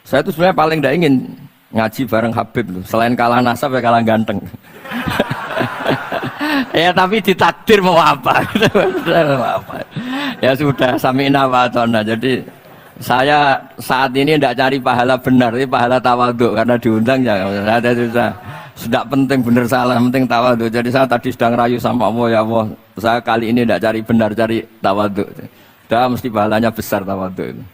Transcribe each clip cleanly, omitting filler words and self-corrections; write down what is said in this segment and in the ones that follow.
Saya itu sebenarnya paling tidak ingin ngaji bareng Habib loh. Selain kalah nasab ya kalah ganteng. Ya tapi ditakdir mau apa? Mau apa? Ya sudah sami'na wa ata'na. Jadi saya saat ini tidak cari pahala benar, ini pahala tawadhu karena diundang ya. Ada sudah penting benar salah, penting tawadhu. Jadi saya tadi sedang rayu sama Allah, ya Allah, saya kali ini tidak cari benar, cari tawadhu. Sudah mesti pahalanya besar tawadhu itu.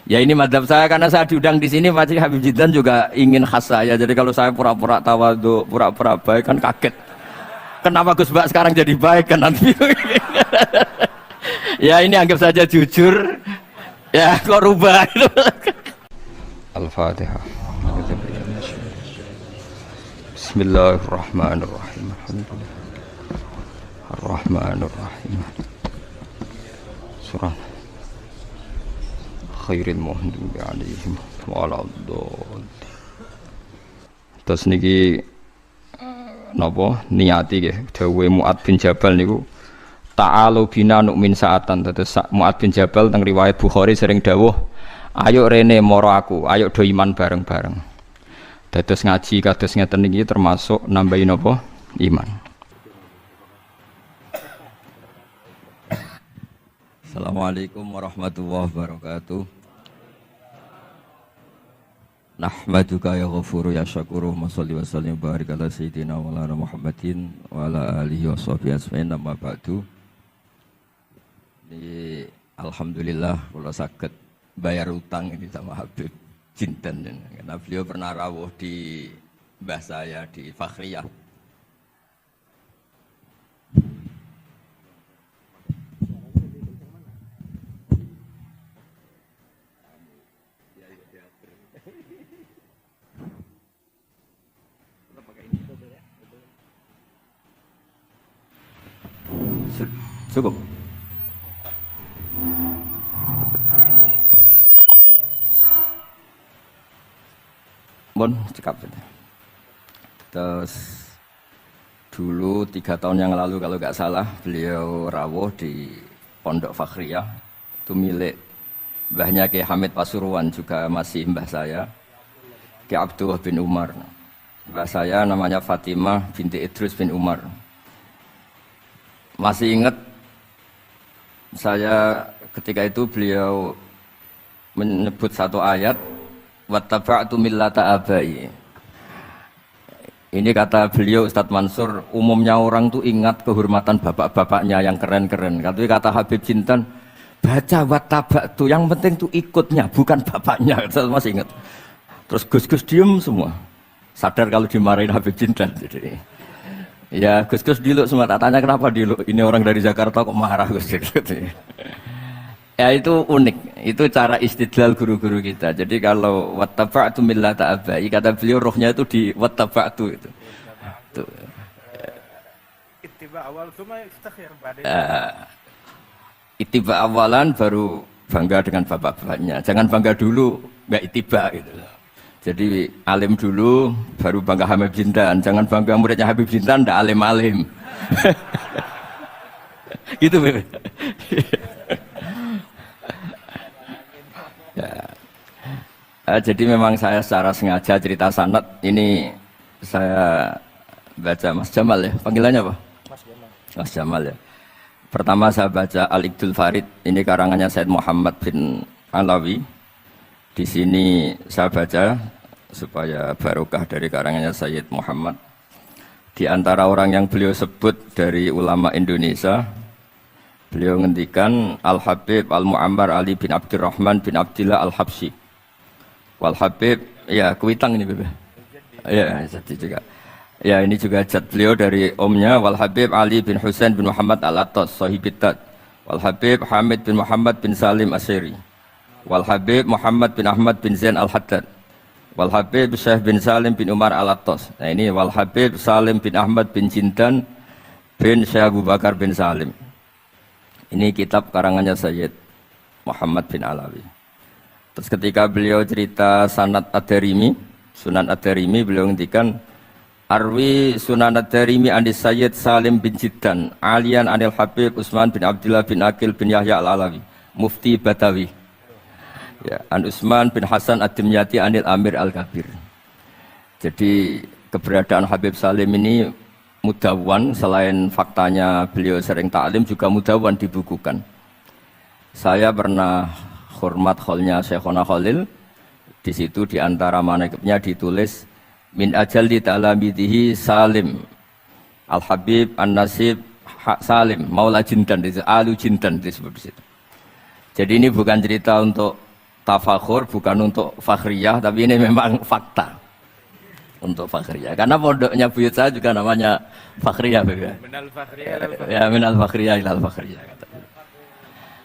Ya ini madhab saya karena saya diundang di sini, Pak Habib Jidan juga ingin khas saya. Jadi kalau saya pura-pura tawadhu, pura-pura baik kan kaget. Kenapa Gus Bak sekarang jadi baik kan nanti? Ya ini anggap saja jujur. Ya kok rubah itu. Al-Fatihah. Bismillahirrahmanirrahim. Alhamdulillah. Ar-Rahmanirrahim. Surah Khairil Muhdubi alaihim wa'aladdallin. Terus niki napa niati nggih dawuhe Mu'ad bin Jabal niku ta'alu bina nu'min sa'atan. Terus Mu'ad bin Jabal teng riwayat Bukhari sering dawuh, ayo rene moro aku, ayo do iman bareng-bareng. Dados ngaji kados ngeten niki termasuk nambahi napa iman. Assalamualaikum warahmatullahi wabarakatuh. Nahmaduka ya ghafuru ya syakuru wa sholli wa sallim barik ala sayyidina wa ala Muhammadin wa ala alihi wa sahbihi ajmain amma ba'du. Ini alhamdulillah kula saged bayar utang ini sama Habib Jinten karena beliau pernah rawuh di mbah saya di Fakhriyah. Cukup. Bon, cekap saja. Terus dulu 3 tahun yang lalu kalau nggak salah beliau rawuh di Pondok Fakhriyah, itu milik mbahnya Ki Hamid Pasuruan, juga masih mbah saya Ki Abdullah bin Umar. Mbah saya namanya Fatimah binti Idrus bin Umar. Masih ingat saya ketika itu beliau menyebut satu ayat wattaba'tu millata abai. Ini kata beliau Ustadz Mansur, umumnya orang tuh ingat kehormatan bapak-bapaknya yang keren-keren. Tapi kata Habib Jinten, baca wattaba'tu, yang penting tuh ikutnya, bukan bapaknya. Saya masih ingat. Terus Gus-Gus diem semua. Sadar kalau dimarahin Habib Jinten. Jadi ya Gus-Gus diluk semua, tak tanya kenapa diluk, ini orang dari Jakarta kok marah Gus-Gus. Ya itu unik, itu cara istidlal guru-guru kita. Jadi kalau wattaba'tu millata abai, kata beliau rohnya itu di wattaba'tu itu. Ittiba awal cuma istakhir ittiba awalan baru bangga dengan bapak-bapaknya. Jangan bangga dulu, enggak ittiba gitu. Jadi alim dulu, baru bangga Habib Jinten. Jangan bangga muridnya Habib Jinten, ndak alim-alim. Gitu Beb. Ya. Jadi memang saya secara sengaja cerita sanad ini saya baca Mas Jamal ya. Panggilannya apa? Mas Jamal. Mas Jamal ya. Pertama saya baca Al-Iqdul Farid, ini karangannya Said Muhammad bin Alawi. Di sini saya baca supaya barokah dari karangannya Sayyid Muhammad. Di antara orang yang beliau sebut dari ulama Indonesia, beliau ngendikan Al-Habib Al-Mu'ammar Ali bin Abdurrahman bin Abdillah Al-Habsyi. Wal-Habib, ya kuitang ini Bebe. Ya, jadi juga. Ya ini juga jad beliau dari omnya Wal-Habib Ali bin Husain bin Muhammad Al-Attas Sahibitat. Wal-Habib Hamid bin Muhammad bin Salim Asyiri. Wal-Habib Muhammad bin Ahmad bin Zain Al-Haddad. Wal-Habib Syekh bin Salim bin Umar Al-Attas. Nah ini Wal-Habib Salim bin Ahmad bin Jinten bin Syekh Abu Bakar bin Salim. Ini kitab karangannya Sayyid Muhammad bin Alawi. Terus ketika beliau cerita Sanad Ad-Darimi, Sunan Ad-Darimi, beliau ngendikan Arwi Sunan Ad-Darimi andis Sayyid Salim bin Jiddan Alian anil Habib Utsman bin Abdullah bin Akil bin Yahya Al-Alawi Mufti Batawi. Ya, An Utsman bin Hasan Ad-Dimyati Anil Amir Al-Kabir. Jadi keberadaan Habib Salim ini mudawwan, selain faktanya beliau sering taklim juga mudawwan dibukukan. Saya pernah hormat kholnya Syekhona Khalil. Di situ di antara manaqibnya ditulis min ajalli ta'lamidihi Salim Al-Habib An-Nasib Salim Maula Jindan, Alu Jindan disebut di situ. Jadi ini bukan cerita untuk tafakhur, bukan untuk fakhriyah, tapi ini memang fakta untuk fakhriyah. Karena pondoknya buyut saya juga namanya fakhriyah, ya. Minal fakhriyah ilal fakhriyah. Ya, minal fakhriyah ilal fakhriyah.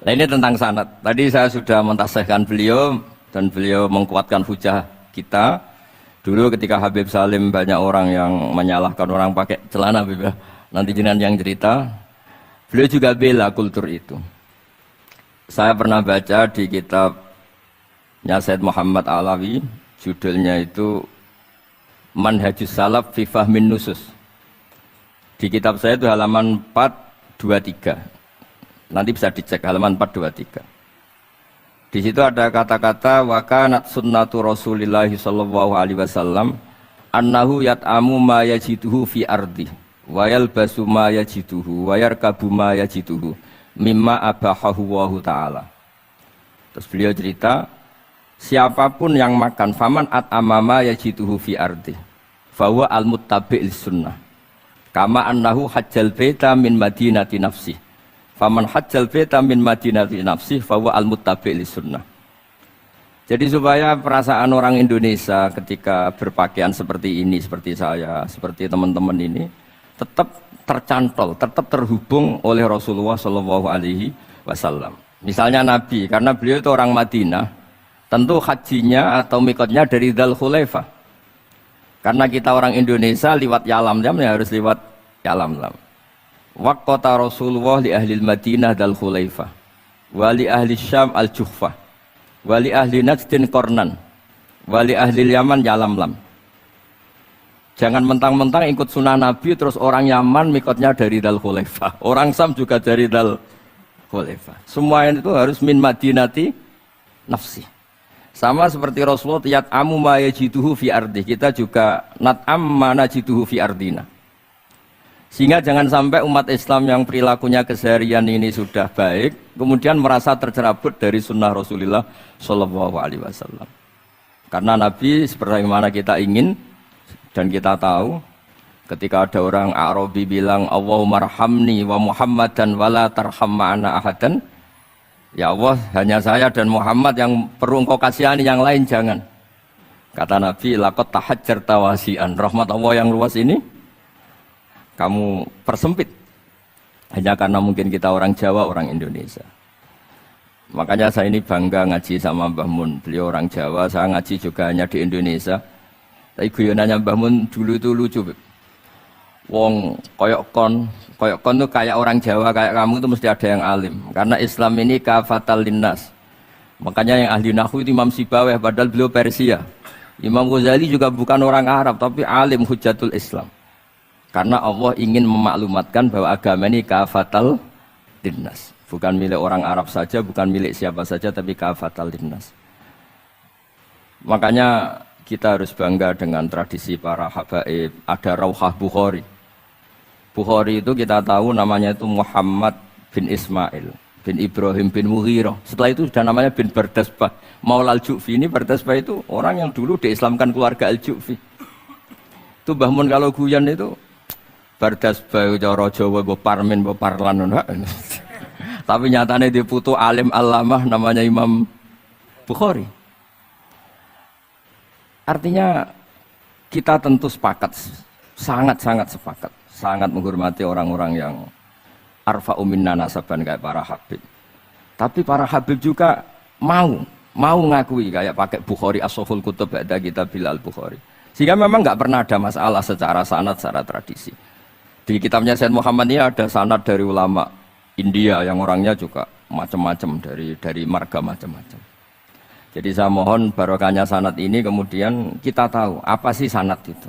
Nah, ini tentang sanad. Tadi saya sudah mentasihkan beliau dan beliau mengkuatkan hujah kita. Dulu ketika Habib Salim banyak orang yang menyalahkan orang pakai celana, Habib, ya. Nanti jenengan yang cerita. Beliau juga bela kultur itu. Saya pernah baca di kitabnya Said Muhammad Alawi, judulnya itu Manhajus Salaf fi Fahmin Nusus. Di kitab saya itu halaman 423. Nanti bisa dicek halaman 423. Di situ ada kata-kata wa kanat sunnatu Rasulillah sallallahu alaihi wasallam annahu yat'amu ma yajiduhu fi ardi wa yalbasu ma yajiduhu wa yarkabu ma yajiduhu mimma abahahu wa ta'ala. Terus beliau cerita, siapapun yang makan faman at'amama yajiduhu fi ardi fahuwa al-muttabi' lis-sunnah kama annahu hajjal baita min madinati nafsi faman hajjal baita min madinati nafsi fahuwa al-muttabi' lis-sunnah. Jadi supaya perasaan orang Indonesia ketika berpakaian seperti ini, seperti saya, seperti teman-teman ini tetap tercantol, tetap terhubung oleh Rasulullah Shallallahu Alaihi Wasallam. Misalnya Nabi, karena beliau itu orang Madinah, tentu hajinya atau mikotnya dari Dzul Khulaifah. Karena kita orang Indonesia liwat Yalamlam ya harus liwat Yalamlam. Waqata Rasulullah li ahli Madinah Dzul Khulaifah, wa li ahli Syam al-Juhfah, wa li ahli Najdin Qarnan, wa li ahli Yaman Yalamlam. Jangan mentang-mentang ikut sunnah Nabi terus orang Yaman mikotnya dari Dzul Khulaifah, orang Sam juga dari Dzul Khulaifah. Semua itu harus min madinati nafsi. Sama seperti Rasulullah yat'amu ma yajiduhu fi ardi, kita juga nat'am ma najiduhu fi ardina. Sehingga jangan sampai umat Islam yang perilakunya keseharian ini sudah baik kemudian merasa tercerabut dari sunnah Rasulullah Shallallahu Alaihi Wasallam. Karena Nabi seperti mana kita ingin. Dan kita tahu ketika ada orang Arabi bilang Allahumma arhamni wa Muhammadan wala tarham ma'ana ahadan, ya Allah hanya saya dan Muhammad yang perlu engkau kasihani, yang lain jangan. Kata Nabi laqad tahajjarta wasi'an, rahmat Allah yang luas ini kamu persempit hanya karena mungkin kita orang Jawa, orang Indonesia. Makanya saya ini bangga ngaji sama Mbah Mun, beliau orang Jawa, saya ngaji juga hanya di Indonesia. Tapi guyonannya Mbah Mun dulu itu lucu. Wong koyok kon tuh kayak orang Jawa, kayak kamu tuh mesti ada yang alim. Karena Islam ini kafatal linnas. Makanya yang ahli nahwu itu Imam Sibawayh, padahal beliau Persia. Imam Ghazali juga bukan orang Arab, tapi alim hujatul Islam. Karena Allah ingin memaklumatkan bahwa agama ini kafatal linnas. Bukan milik orang Arab saja, bukan milik siapa saja, tapi kafatal linnas. Makanya kita harus bangga dengan tradisi para habaib. Ada Rauhah Bukhari. Bukhari itu kita tahu namanya itu Muhammad bin Ismail bin Ibrahim bin Mughirah. Setelah itu sudah namanya bin Bardasbah. Maula al-Ju'fi ini Bardasbah itu orang yang dulu diislamkan keluarga al-Ju'fi. Itu Mbah Mun kalau guyon itu Bardasbah cara Jawa mbok parmin mbok parlan. Tapi nyatanya dia putu alim alamah namanya Imam Bukhari. Artinya kita tentu sepakat, sangat-sangat sepakat, sangat menghormati orang-orang yang arfa'u minna nasaban kayak para habib. Tapi para habib juga mau ngakui kayak pakai Bukhari as-Sahihul Kutub ada kitab Bilal Bukhari. Sehingga memang nggak pernah ada masalah secara sanad, secara tradisi. Di kitabnya Said Muhammad ini ada sanad dari ulama India yang orangnya juga macam-macam dari marga macam-macam. Jadi saya mohon barokahnya sanad ini kemudian kita tahu apa sih sanad itu.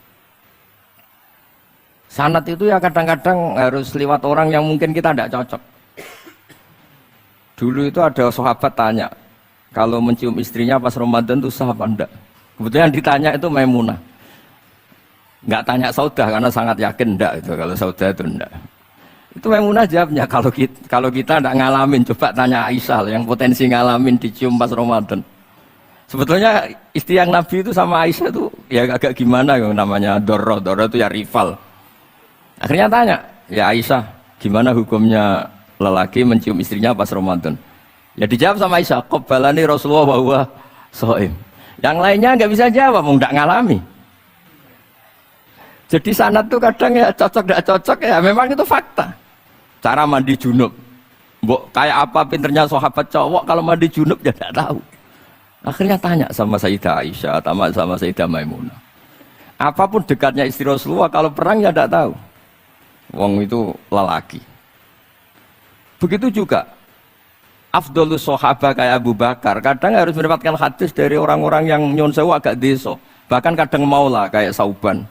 Sanad itu ya kadang-kadang harus lewat orang yang mungkin kita tidak cocok. Dulu itu ada sahabat tanya, kalau mencium istrinya pas Ramadan itu sah apa enggak? Kebetulan ditanya itu Maimunah. Enggak tanya Saudah karena sangat yakin enggak itu, kalau Saudah itu enggak. Itu Maimunah jawabnya, kalau kita enggak ngalamin, coba tanya Aisyah yang potensi ngalamin dicium pas Ramadan. Sebetulnya istri yang Nabi itu sama Aisyah itu ya agak gimana yang namanya Doro itu ya rival. Akhirnya tanya, ya Aisyah, gimana hukumnya lelaki mencium istrinya pas Ramadan? Ya dijawab sama Aisyah, qabbalani Rasulullah wa huwa shaim. Yang lainnya nggak bisa jawab, mau nggak ngalami. Jadi sanad tuh kadang ya cocok nggak cocok ya, memang itu fakta. Cara mandi junub, mbok kayak apa pinternya sahabat cowok kalau mandi junub ya nggak tahu. Akhirnya tanya sama Sayyidah Aisyah, sama Sayyidah Maimunah. Apapun dekatnya istri Rasulullah, kalau perang ya tidak tahu. Wong itu lelaki. Begitu juga afdhalus sahabah kayak Abu Bakar, kadang harus mendapatkan hadis dari orang-orang yang nyon sewu agak deso. Bahkan kadang maula kayak Sauban,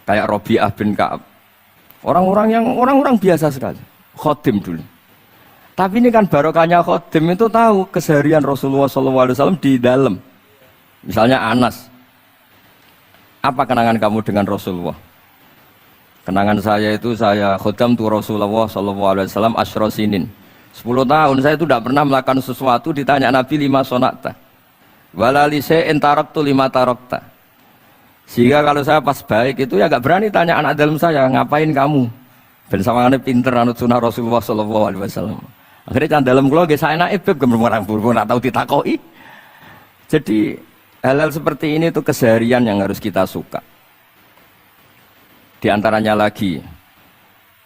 kayak Rabi'ah bin Ka'ab. Orang-orang biasa sekali. Khodim dulu. Tapi ini kan barokahnya khodim itu tahu keseharian Rasulullah SAW di dalam. Misalnya Anas, apa kenangan kamu dengan Rasulullah? Kenangan saya itu saya khodam tu Rasulullah SAW asyra sinin. 10 tahun saya itu tidak pernah melakukan sesuatu ditanya Nabi 5 sonata. Walalise entaraktu 5 tarokta. Sehingga kalau saya pas baik itu ya gak berani tanya anak dalam saya, ngapain kamu? Ben sawangane pinter anut sunah Rasulullah SAW. Akhirnya can dalam kula nggih saenake beb gemreng ora tau ditakoki. Jadi hal-hal seperti ini itu keseharian yang harus kita suka. Di antaranya lagi,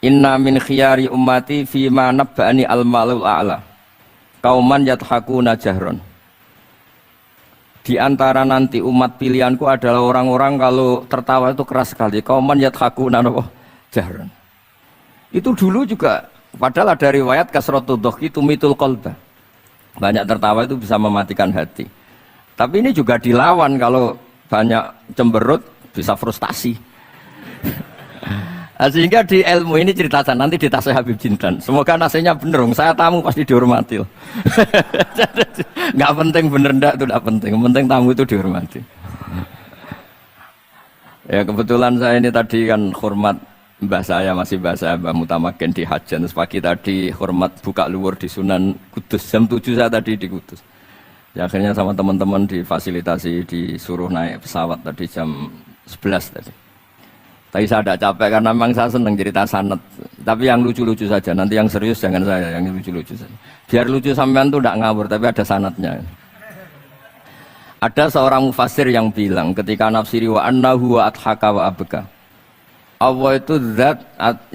inna min khiyari ummati fi ma nabba'ani al-malul a'la. Kauman yathakuna jahron. Di antara nanti umat pilihanku adalah orang-orang kalau tertawa itu keras sekali. Kauman yathakuna jahron. Itu dulu juga padahal ada riwayat kasratud dhahki tumitul qalba. Banyak tertawa itu bisa mematikan hati. Tapi ini juga dilawan kalau banyak cemberut bisa frustasi. Sehingga di ilmu ini ceritakan nanti di tasnya Habib Jindan. Semoga nasinya bener, saya tamu pasti dihormati. Nggak penting bener ndak itu nggak penting. Yang penting tamu itu dihormati. Ya kebetulan saya ini tadi kan hormat mbah saya, masih mbah saya Mbah Mutamakin di Hajan. Terus pagi tadi hormat buka luar di Sunan Kudus. Jam 7 saya tadi di Kudus. Ya, akhirnya sama teman-teman difasilitasi, disuruh naik pesawat tadi jam 11 tadi. Tapi saya tidak capek karena memang saya senang cerita sanad. Tapi yang lucu-lucu saja, nanti yang serius jangan saya, yang lucu-lucu saja. Biar lucu sampean tuh tidak ngawur, tapi ada sanadnya. Ada seorang mufassir yang bilang ketika nafsiri wa annahu wa adhaka wa abka. Allah itu zat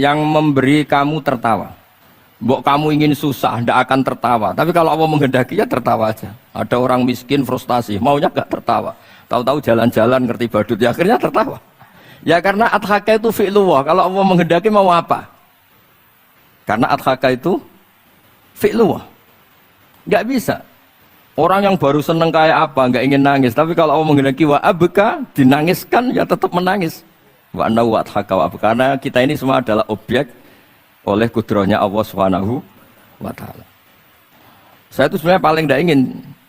yang memberi kamu tertawa. Mbok kamu ingin susah, tidak akan tertawa. Tapi kalau Allah menghendaki ya tertawa aja. Ada orang miskin frustasi, maunya gak tertawa. Tahu-tahu jalan-jalan ngerti badut, ya akhirnya tertawa. Ya karena adhaka itu fi'lullah. Kalau Allah menghendaki mau apa? Karena adhaka itu fi'lullah. Gak bisa. Orang yang baru seneng kayak apa, gak ingin nangis. Tapi kalau Allah menghendaki wa abka, dinangiskan ya tetap menangis. Wa annahu adhaka wa abka. Karena kita ini semua adalah objek oleh kudrahnya Allah Subhanahu wa taala. Saya itu sebenarnya paling tidak ingin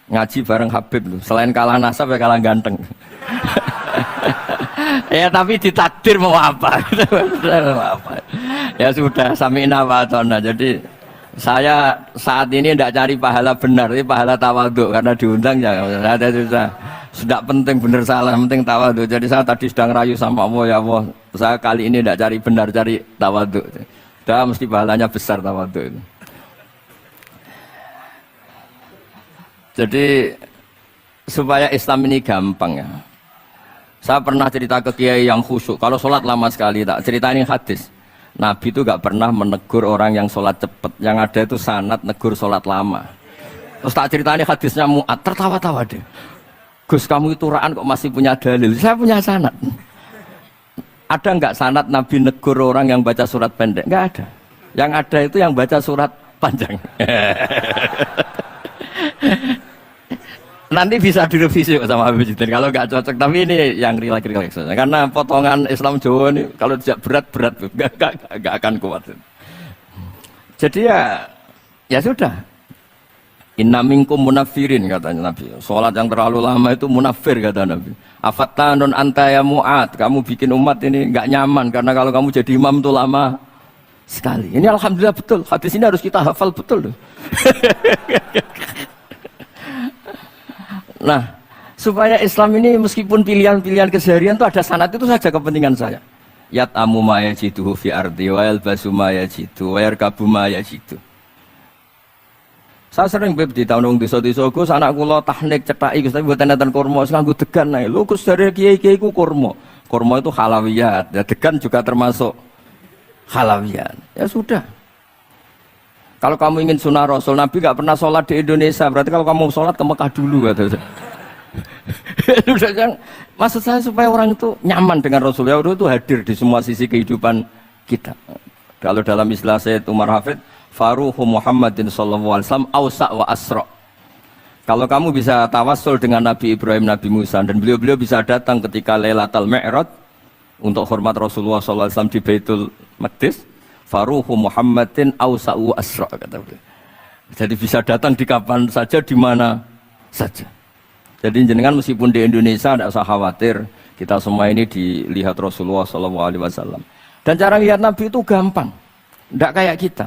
ngaji bareng Habib loh. Selain kalah nasab ya kalah ganteng. Ya tapi ditakdir mau apa? Ya sudah sami'na wa ata'na. Jadi saya saat ini tidak cari pahala benar, tapi pahala tawadhu karena diundang ya. Ada sudah penting benar salah, penting tawadhu. Jadi saya tadi sedang rayu sama Allah, ya Allah, saya kali ini tidak cari benar, cari tawadhu. Dah mesti pahalanya besar tawadhu itu. Jadi supaya Islam ini gampang ya. Saya pernah cerita ke kiai yang khusyuk. Kalau sholat lama sekali tak ceritain hadis. Nabi itu gak pernah menegur orang yang sholat cepat. Yang ada itu sanad negur sholat lama. Terus tak ceritain hadisnya Mu'ad, tertawa-tawa deh. Gus kamu itu raan kok masih punya dalil. Saya punya sanad. Ada nggak sanad Nabi negur orang yang baca surat pendek? Nggak ada. Yang ada itu yang baca surat panjang. Nanti bisa direvisi sama Habib Jitin kalau nggak cocok. Tapi ini yang rileks saja. Karena potongan Islam Jawa ini kalau tidak berat nggak akan kuat. Jadi ya sudah. Inna minkum munafirin katanya Nabi. Sholat yang terlalu lama itu munafir kata Nabi. Afattanun anta ya Mu'ad. Kamu bikin umat ini nggak nyaman karena kalau kamu jadi imam itu lama sekali. Ini alhamdulillah betul. Hadis ini harus kita hafal betul loh. Nah, supaya Islam ini meskipun pilihan-pilihan keseharian itu ada sanad itu saja kepentingan saya. Yat amu ma yajiduhu fi ardi wa yalbasu ma yajidu wa yarkabu ma yajidu. Saya sering beb di tahun desa-desa Gus anak kula tahnik cethaki Gus tapi mboten enten kurma sing nganggo degan ae. Lho Gus dari kiai-kiai ku kurma. Kurma itu halawiyat. Ya degan juga termasuk halawiyat. Ya sudah. Kalau kamu ingin sunnah Rasul, Nabi nggak pernah sholat di Indonesia. Berarti kalau kamu sholat ke Mekah dulu kata saya. Maksud saya supaya orang itu nyaman dengan Rasul. Ya itu hadir di semua sisi kehidupan kita. Kalau dalam istilah Sayyid Umar Hafid, Faruhu Muhammadin sallallahu alaihi wasallam awsa' wa asra'. Kalau kamu bisa tawassul dengan Nabi Ibrahim, Nabi Musa dan beliau-beliau bisa datang ketika Lailatul Mi'raj untuk hormat Rasulullah sallallahu alaihi wasallam di Baitul Maqdis, Faruhu Muhammadin awsa' wa asra' kata beliau. Jadi bisa datang di kapan saja di mana saja. Jadi jenengan meskipun di Indonesia tidak usah khawatir, kita semua ini dilihat Rasulullah sallallahu alaihi wasallam. Dan cara lihat Nabi itu gampang. Tidak kayak kita.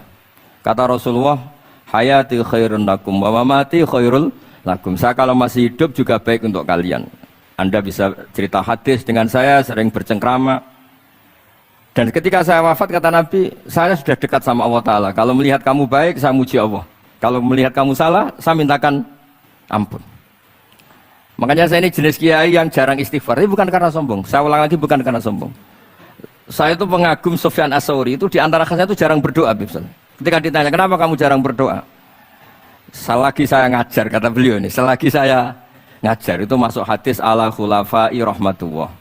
Kata Rasulullah, hayati khairun lakum wa mamati khairul lakum. Saya kalau masih hidup juga baik untuk kalian. Anda bisa cerita hadis dengan saya, sering bercengkrama. Dan ketika saya wafat, kata Nabi, saya sudah dekat sama Allah Ta'ala. Kalau melihat kamu baik, saya muji Allah. Kalau melihat kamu salah, saya mintakan ampun. Makanya saya ini jenis kiai yang jarang istighfar. Ini bukan karena sombong. Saya ulang lagi, bukan karena sombong. Saya itu pengagum Sufyan As-Tsauri. Itu diantara khasnya itu jarang berdoa. Misalnya. Ketika ditanya, kenapa kamu jarang berdoa? Selagi saya ngajar, kata beliau ini, selagi saya ngajar, itu masuk hadis ala khulafa'i rahmatullah.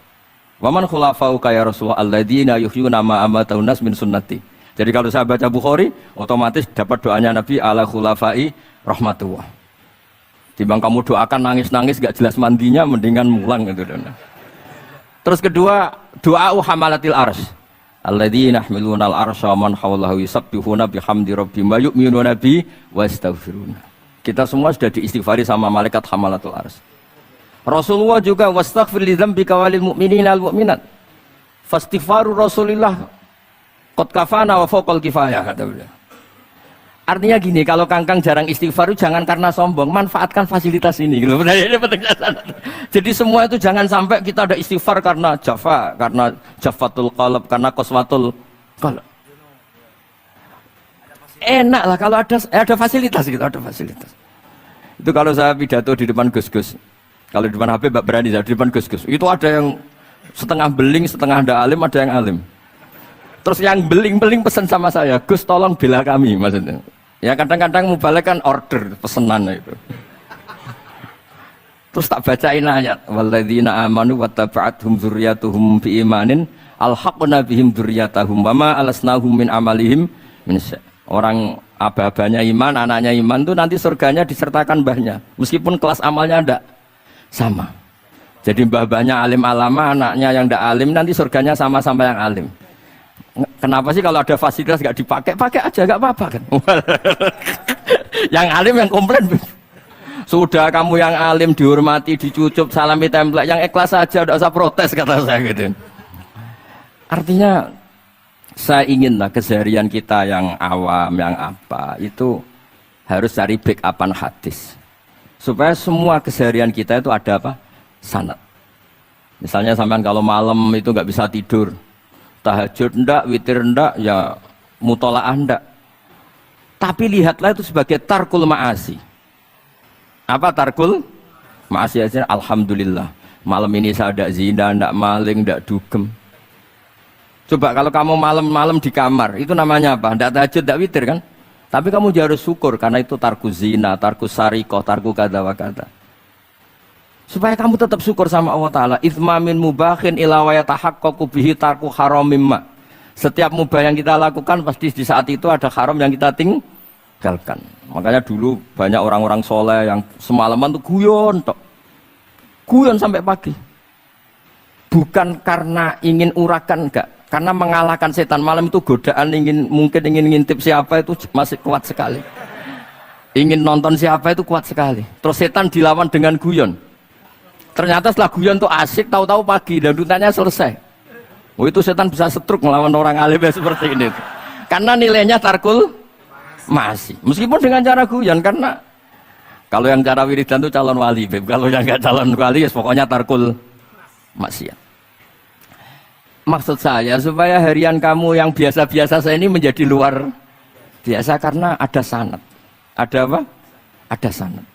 Waman khulafa'u kaya Rasulullah alladhina yuhyuna ma amatahun nas min sunnati. Jadi kalau saya baca Bukhari, otomatis dapat doanya Nabi ala khulafa'i rahmatullah. Timbang kamu doakan nangis-nangis gak jelas mandinya, mendingan mulang gitu. Terus kedua, doa hamalatil arsy. Alladzina yahmiluna al-arsya wa man hawlahu yusabbihuna bihamdi rabbihim wa yu'minuna bihi wa yastaghfiruna. Kita semua sudah diistighfari sama malaikat hamalatul arsy. Rasulullah juga wastaghfir li dzambika walil mu'minina wal mu'minat. Fastighfaru Rasulillah qad kafana wa fawqal kifayah kata beliau. Artinya gini, kalau kangkang jarang istighfar jangan karena sombong, manfaatkan fasilitas ini. Jadi semua itu jangan sampai kita ada istighfar karena jafa, karena jafatul qalb, karena qaswatul qalb. Enak lah kalau ada fasilitas gitu, ada fasilitas. Itu kalau saya pidato di depan Gus-Gus. Kalau di depan Habib Mbak berani, di depan Gus-Gus. Itu ada yang setengah beling, setengah ada alim, ada yang alim. Terus yang beling-beling pesan sama saya, Gus tolong bela kami maksudnya. Ya kadang-kadang mubalek kan order pesenan itu. Terus tak bacain ayat walladzina amanu wattaba'athum dzurriyyatuhum biimanin alhaqna bihim dzurriyyatahum wama alasnahum min amalihim min syai'. Orang aba-abanya iman, anaknya iman itu nanti surganya disertakan mbahnya. Meskipun kelas amalnya ndak sama. Jadi mbah-mbahnya alim alama, anaknya yang ndak alim nanti surganya sama-sama yang alim. Kenapa sih kalau ada fasilitas nggak dipakai? Pakai aja nggak apa-apa kan? Yang alim yang komplain. Sudah kamu yang alim dihormati, dicucup, salami template, yang ikhlas saja, tidak usah protes kata saya gitu. Artinya saya inginlah keseharian kita yang awam, yang apa itu harus cari backupan hadis supaya semua keseharian kita itu ada apa? Sanad. Misalnya sampean kalau malam itu nggak bisa tidur. Tahajud ndak, witir ndak, ya mutolaah ndak. Tapi lihatlah itu sebagai tarkul ma'asi. Apa tarkul ma'asi? Alhamdulillah. Malam ini saya ndak zina, ndak maling, ndak dugem. Coba kalau kamu malam-malam di kamar, itu namanya apa? Ndak tahajud, ndak witir kan? Tapi kamu harus syukur karena itu tarku zina, tarku sarikoh, tarku kada wa kada. Supaya kamu tetap syukur sama Allah Ta'ala. Ithmamin mubahin ila wa yatahaqqaqu bihi tarku haramim ma. Setiap mubah yang kita lakukan pasti di saat itu ada haram yang kita tinggalkan. Makanya dulu banyak orang-orang soleh yang semalaman tuh guyon tok. Guyon sampai pagi. Bukan karena ingin urakan, enggak. Karena mengalahkan setan. Malam itu godaan mungkin ingin ngintip siapa itu masih kuat sekali. Ingin nonton siapa itu kuat sekali. Terus setan dilawan dengan guyon. Ternyata setelah guyon tuh asik, tahu-tahu pagi dan dutanya selesai. Oh itu setan bisa setruk melawan orang alim seperti ini. Karena nilainya tarkul masih. Meskipun dengan cara guyon, karena kalau yang cara wiridan itu calon wali, Beb. Kalau yang nggak calon wali, ya pokoknya tarkul maksiat. Maksud saya supaya harian kamu yang biasa-biasa saya ini menjadi luar biasa karena ada sanad. Ada apa? Ada sanad.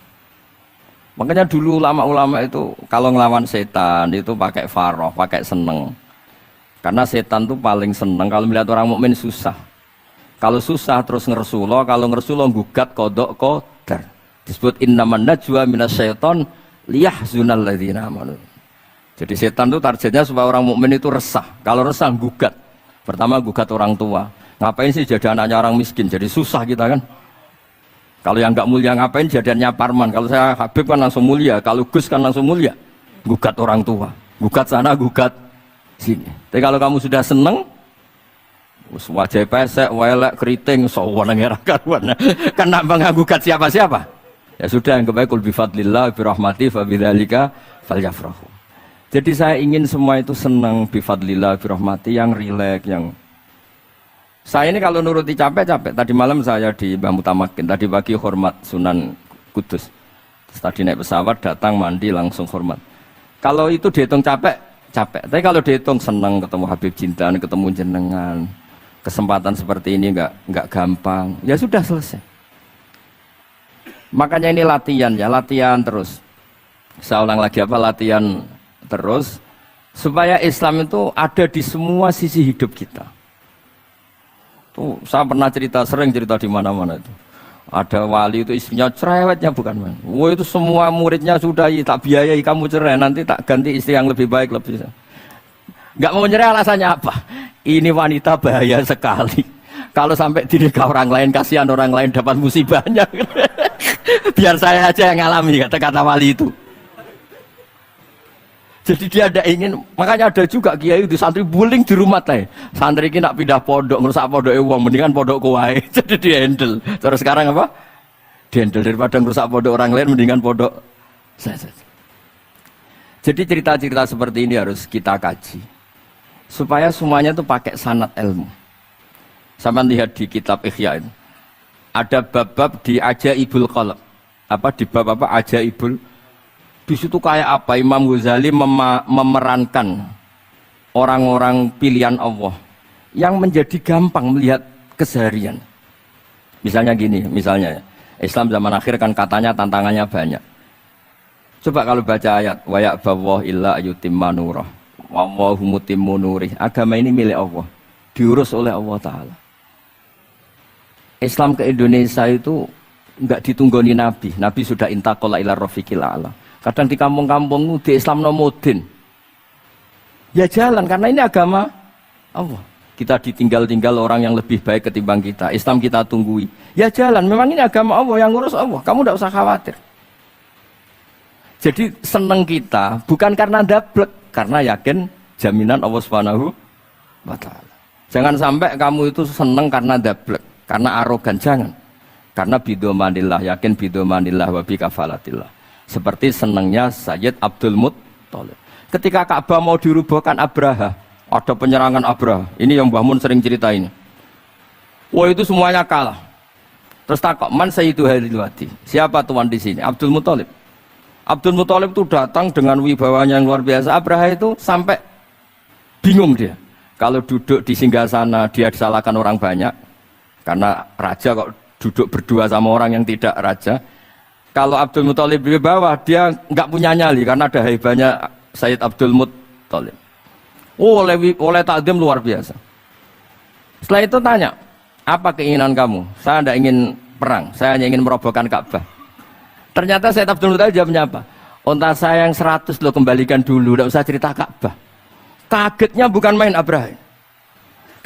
Makanya dulu ulama-ulama itu kalau ngelawan setan itu pakai faroh, pakai seneng. Karena setan itu paling seneng kalau melihat orang mukmin susah. Kalau susah terus ngersulo, kalau ngersulo gugat kodok qadar. Disebut innaman najwa minasyaiton liyahzunal ladzina amanu. Jadi setan itu targetnya supaya orang mukmin itu resah. Kalau resah gugat. Pertama gugat orang tua. Ngapain sih jadi anaknya orang miskin? Jadi susah kita kan. Kalau yang nggak mulia ngapain jadiannya Parman? Kalau saya Habib kan langsung mulia. Kalau Gus kan langsung mulia. Gugat orang tua. Gugat sana, gugat sini. Tapi kalau kamu sudah seneng, wajah pesek, welek, keriting, sawana ngerakan. Kan nambah gugat siapa-siapa. Ya sudah yang kebaik kul bifadlillah birahmati fabidzalika falyafrahu. Jadi saya ingin semua itu senang bifadlillah birahmati yang rileks, yang saya ini kalau nuruti capek-capek. Tadi malam saya di Mbah Mutamakin, tadi pagi hormat Sunan Kudus. Terus tadi naik pesawat datang mandi langsung hormat. Kalau itu dihitung capek, capek. Tapi kalau dihitung senang ketemu Habib Jintan, ketemu jenengan. Kesempatan seperti ini enggak gampang. Ya sudah selesai. Makanya ini latihan ya, latihan terus. Saya ulang lagi apa latihan terus supaya Islam itu ada di semua sisi hidup kita. Tuh, saya pernah sering cerita di mana-mana itu. Ada wali itu istrinya cerewetnya bukan main. Wah itu semua muridnya sudah tak biayai kamu cerai, nanti tak ganti istri yang lebih baik lebih. Nggak mau cerai alasannya apa? Ini wanita bahaya sekali. Kalau sampai dinikah orang lain, kasihan orang lain dapat musibahnya. Biar saya aja yang ngalami kata-kata wali itu. Jadi dia ada ingin, makanya ada juga kiai di santri buling di rumah teh. Santri ini nak pindah pondok, ngerusak pondok uang, mendingan pondok kuai. Jadi dia handle. Terus sekarang apa? Dia handle daripada ngerusak pondok orang lain, mendingan pondok saya. Jadi cerita-cerita seperti ini harus kita kaji, supaya semuanya itu pakai sanad ilmu. Sama lihat di kitab Ihya ini, ada bab-bab di Ajaibul Qalb. Apa di bab apa Ajaibul? Di situ kayak apa Imam Ghazali memerankan orang-orang pilihan Allah yang menjadi gampang melihat keseharian. Misalnya gini, misalnya Islam zaman akhir kan katanya tantangannya banyak. Coba kalau baca ayat wa ya'ballahu illa yutimma nurah wallahu mutimmu nurih. Agama ini milik Allah, diurus oleh Allah Ta'ala. Islam ke Indonesia itu enggak ditunggoni Nabi. Nabi sudah intaqala ila rafiqil a'la. Kadang di kampung-kampung di Islam nomodin. Ya jalan karena ini agama Allah. Kita ditinggal-tinggal orang yang lebih baik ketimbang kita. Islam kita tunggui. Ya jalan, memang ini agama Allah yang ngurus Allah. Kamu tidak usah khawatir. Jadi senang kita bukan karena dablek, karena yakin jaminan Allah Subhanahu wa Ta'ala. Jangan sampai kamu itu senang karena dablek, karena arogan, jangan. Karena bidomanillah, yakin bidomanillah wa bikafalatillah. Seperti senangnya Sayyid Abdul Muttalib. Ketika Ka'bah mau dirubuhkan Abraha, ada penyerangan Abraha. Ini yang Mbah Mun sering cerita ini. Wah itu semuanya kalah. Terus takut, man Sayyidu Hadil Wadi. Siapa tuan di sini? Abdul Muttalib. Abdul Muttalib itu datang dengan wibawanya yang luar biasa. Abraha itu sampai bingung dia. Kalau duduk di singgasana dia disalahkan orang banyak. Karena raja kok duduk berdua sama orang yang tidak raja. Kalau Abdul Muttalib di bawah, dia nggak punya nyali karena ada haibahnya Sayyid Abdul Muttalib. Oh, oleh takdim luar biasa. Setelah itu tanya, apa keinginan kamu? Saya tidak ingin perang, saya hanya ingin merobohkan Ka'bah. Ternyata Sayyid Abdul Muttalib jawabnya apa? Unta saya yang 100 lo kembalikan dulu, tidak usah cerita Ka'bah. Kagetnya bukan main Abraha.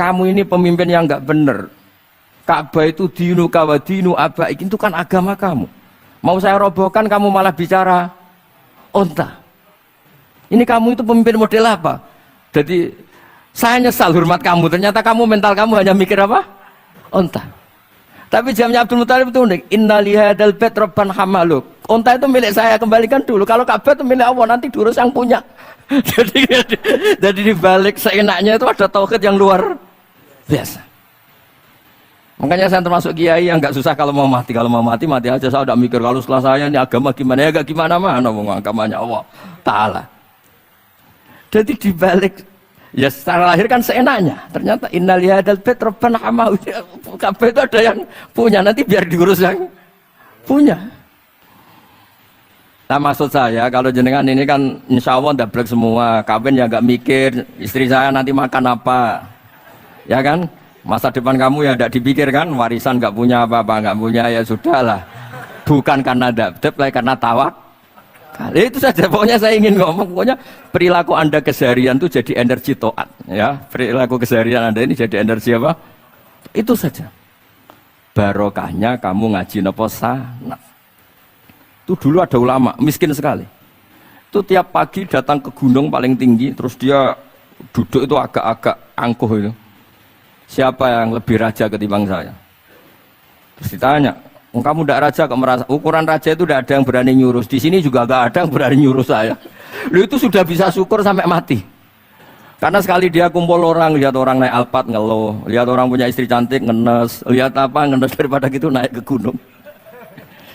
Kamu ini pemimpin yang nggak benar. Ka'bah itu dinu kawadinu abaik, itu kan agama kamu. Mau saya robohkan kamu malah bicara onta. Ini kamu itu pemimpin model apa? Jadi saya nyesal hormat kamu. Ternyata kamu mental kamu hanya mikir apa? Onta. Tapi jamnya Abdul Muthalib itu unik. Inna lihadal bait rabban hamaluk. Unta itu milik saya, kembalikan dulu. Kalau Ka'bah itu milik Allah, nanti diurus yang punya. jadi dibalik seenaknya itu ada tauhid yang luar biasa. Makanya saya termasuk kiai yang nggak susah kalau mau mati. Kalau mau mati, mati aja. Saya udah mikir kalau setelah saya ini agama gimana ya, gak gimana-mana mau agamanya Allah Ta'ala. Jadi dibalik, ya secara lahir kan seenaknya. Ternyata innal hadal bait rabbana hamahu. Kabeh itu ada yang punya, nanti biar diurus yang punya. Nah maksud saya kalau jenengan ini kan insya Allah ndablek semua, kawin ya gak mikir istri saya nanti makan apa, ya kan? Masa depan kamu ya tidak dipikirkan, warisan gak punya apa-apa, gak punya ya sudahlah. Bukan karena dapet, karena tawak. Itu saja pokoknya saya ingin ngomong, pokoknya perilaku Anda keseharian itu jadi energi to'at, ya. Perilaku keseharian Anda ini jadi energi apa? Itu saja. Barokahnya kamu ngaji nopo sanad. Itu dulu ada ulama miskin sekali. Itu tiap pagi datang ke gunung paling tinggi, terus dia duduk itu agak-agak angkuh itu. Siapa yang lebih raja ketimbang saya? Terus ditanya, kamu tidak raja, kok merasa ukuran raja itu tidak ada yang berani nyurus. Di sini juga nggak ada yang berani nyurus saya. Lu itu sudah bisa syukur sampai mati. Karena sekali dia kumpul orang, lihat orang naik Alphard ngeluh, lihat orang punya istri cantik ngenes, lihat apa ngenes daripada gitu naik ke gunung.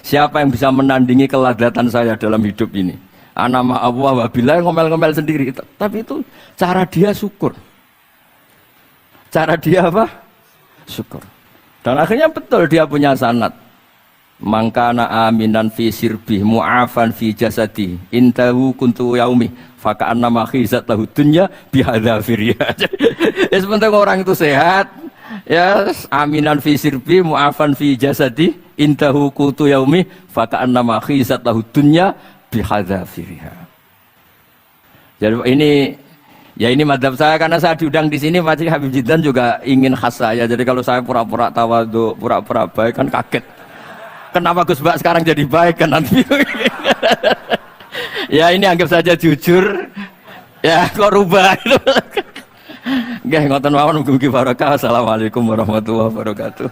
Siapa yang bisa menandingi keladatan saya dalam hidup ini? Ana ma'allah wabillah ngomel-ngomel sendiri. Tapi itu cara dia syukur. Cara dia apa? Syukur. Dan akhirnya betul dia punya sanad. Mangkana aminan fi sirbih mu'afan fi jasadi intahu kuntu yaumi faka'anna ma khizat lahu dunya bihadzafiriya. Ya sebentar orang itu sehat, ya aminan fi sirbi mu'afan fi jasadi intahu kutu yaumi faka'anna ma khizat lahu dunya bihadzafiriha. Jadi ini madhab saya, karena saya diundang di sini Pak Habib Jiddan juga ingin khas saya. Jadi kalau saya pura-pura tawadhu, pura-pura baik kan kaget. Kenapa Gus Bak sekarang jadi baik kan nanti? Ya ini anggap saja jujur. Ya kok rubah itu. Nggih ngoten mawon, mugi-mugi barokah. Assalamualaikum warahmatullahi wabarakatuh.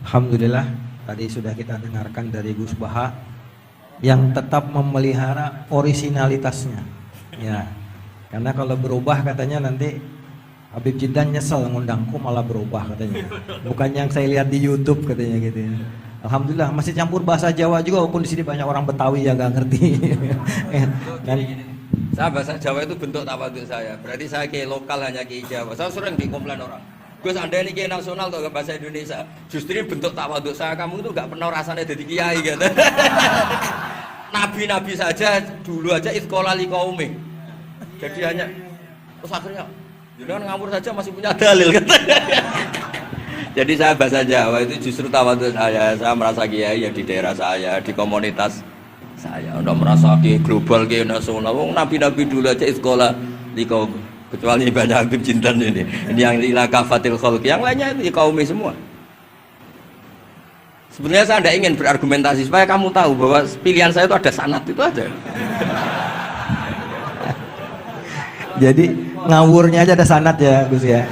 Alhamdulillah, tadi sudah kita dengarkan dari Gus Baha yang tetap memelihara orisinalitasnya. Ya, karena kalau berubah katanya nanti Habib Jiddan nyesel ngundangku malah berubah katanya. Bukan yang saya lihat di YouTube katanya gitu ya. Alhamdulillah masih campur bahasa Jawa juga, walaupun di sini banyak orang Betawi yang nggak ngerti. Dan saya bahasa Jawa itu bentuk tawadhu saya. Berarti saya kayak lokal hanya kayak Jawa. Saya sering dikomplain orang. Gus Anda ini kiai nasional atau bahasa Indonesia. Justru ini bentuk tawadhu saya. Kamu itu nggak pernah rasanya jadi kiai gitu. Nabi-nabi saja dulu aja iskola li kaumi. Jadi hanya terus akhirnya jangan ngawur saja masih punya dalil gitu. Jadi saya bahasa Jawa itu justru tawadhu saya. Saya merasa kiai ya di daerah saya, di komunitas saya. Udah merasa kiai global, kiai nasional. Nabi-nabi dulu aja iskola li kaumi. Kecuali banyak Habib Jiddan ini yang ila kafatil khalq, yang lainnya itu kaumi semua. Sebenarnya saya tidak ingin berargumentasi supaya kamu tahu bahwa pilihan saya itu ada sanad, itu aja. jadi ngawurnya aja ada sanad ya Gus ya.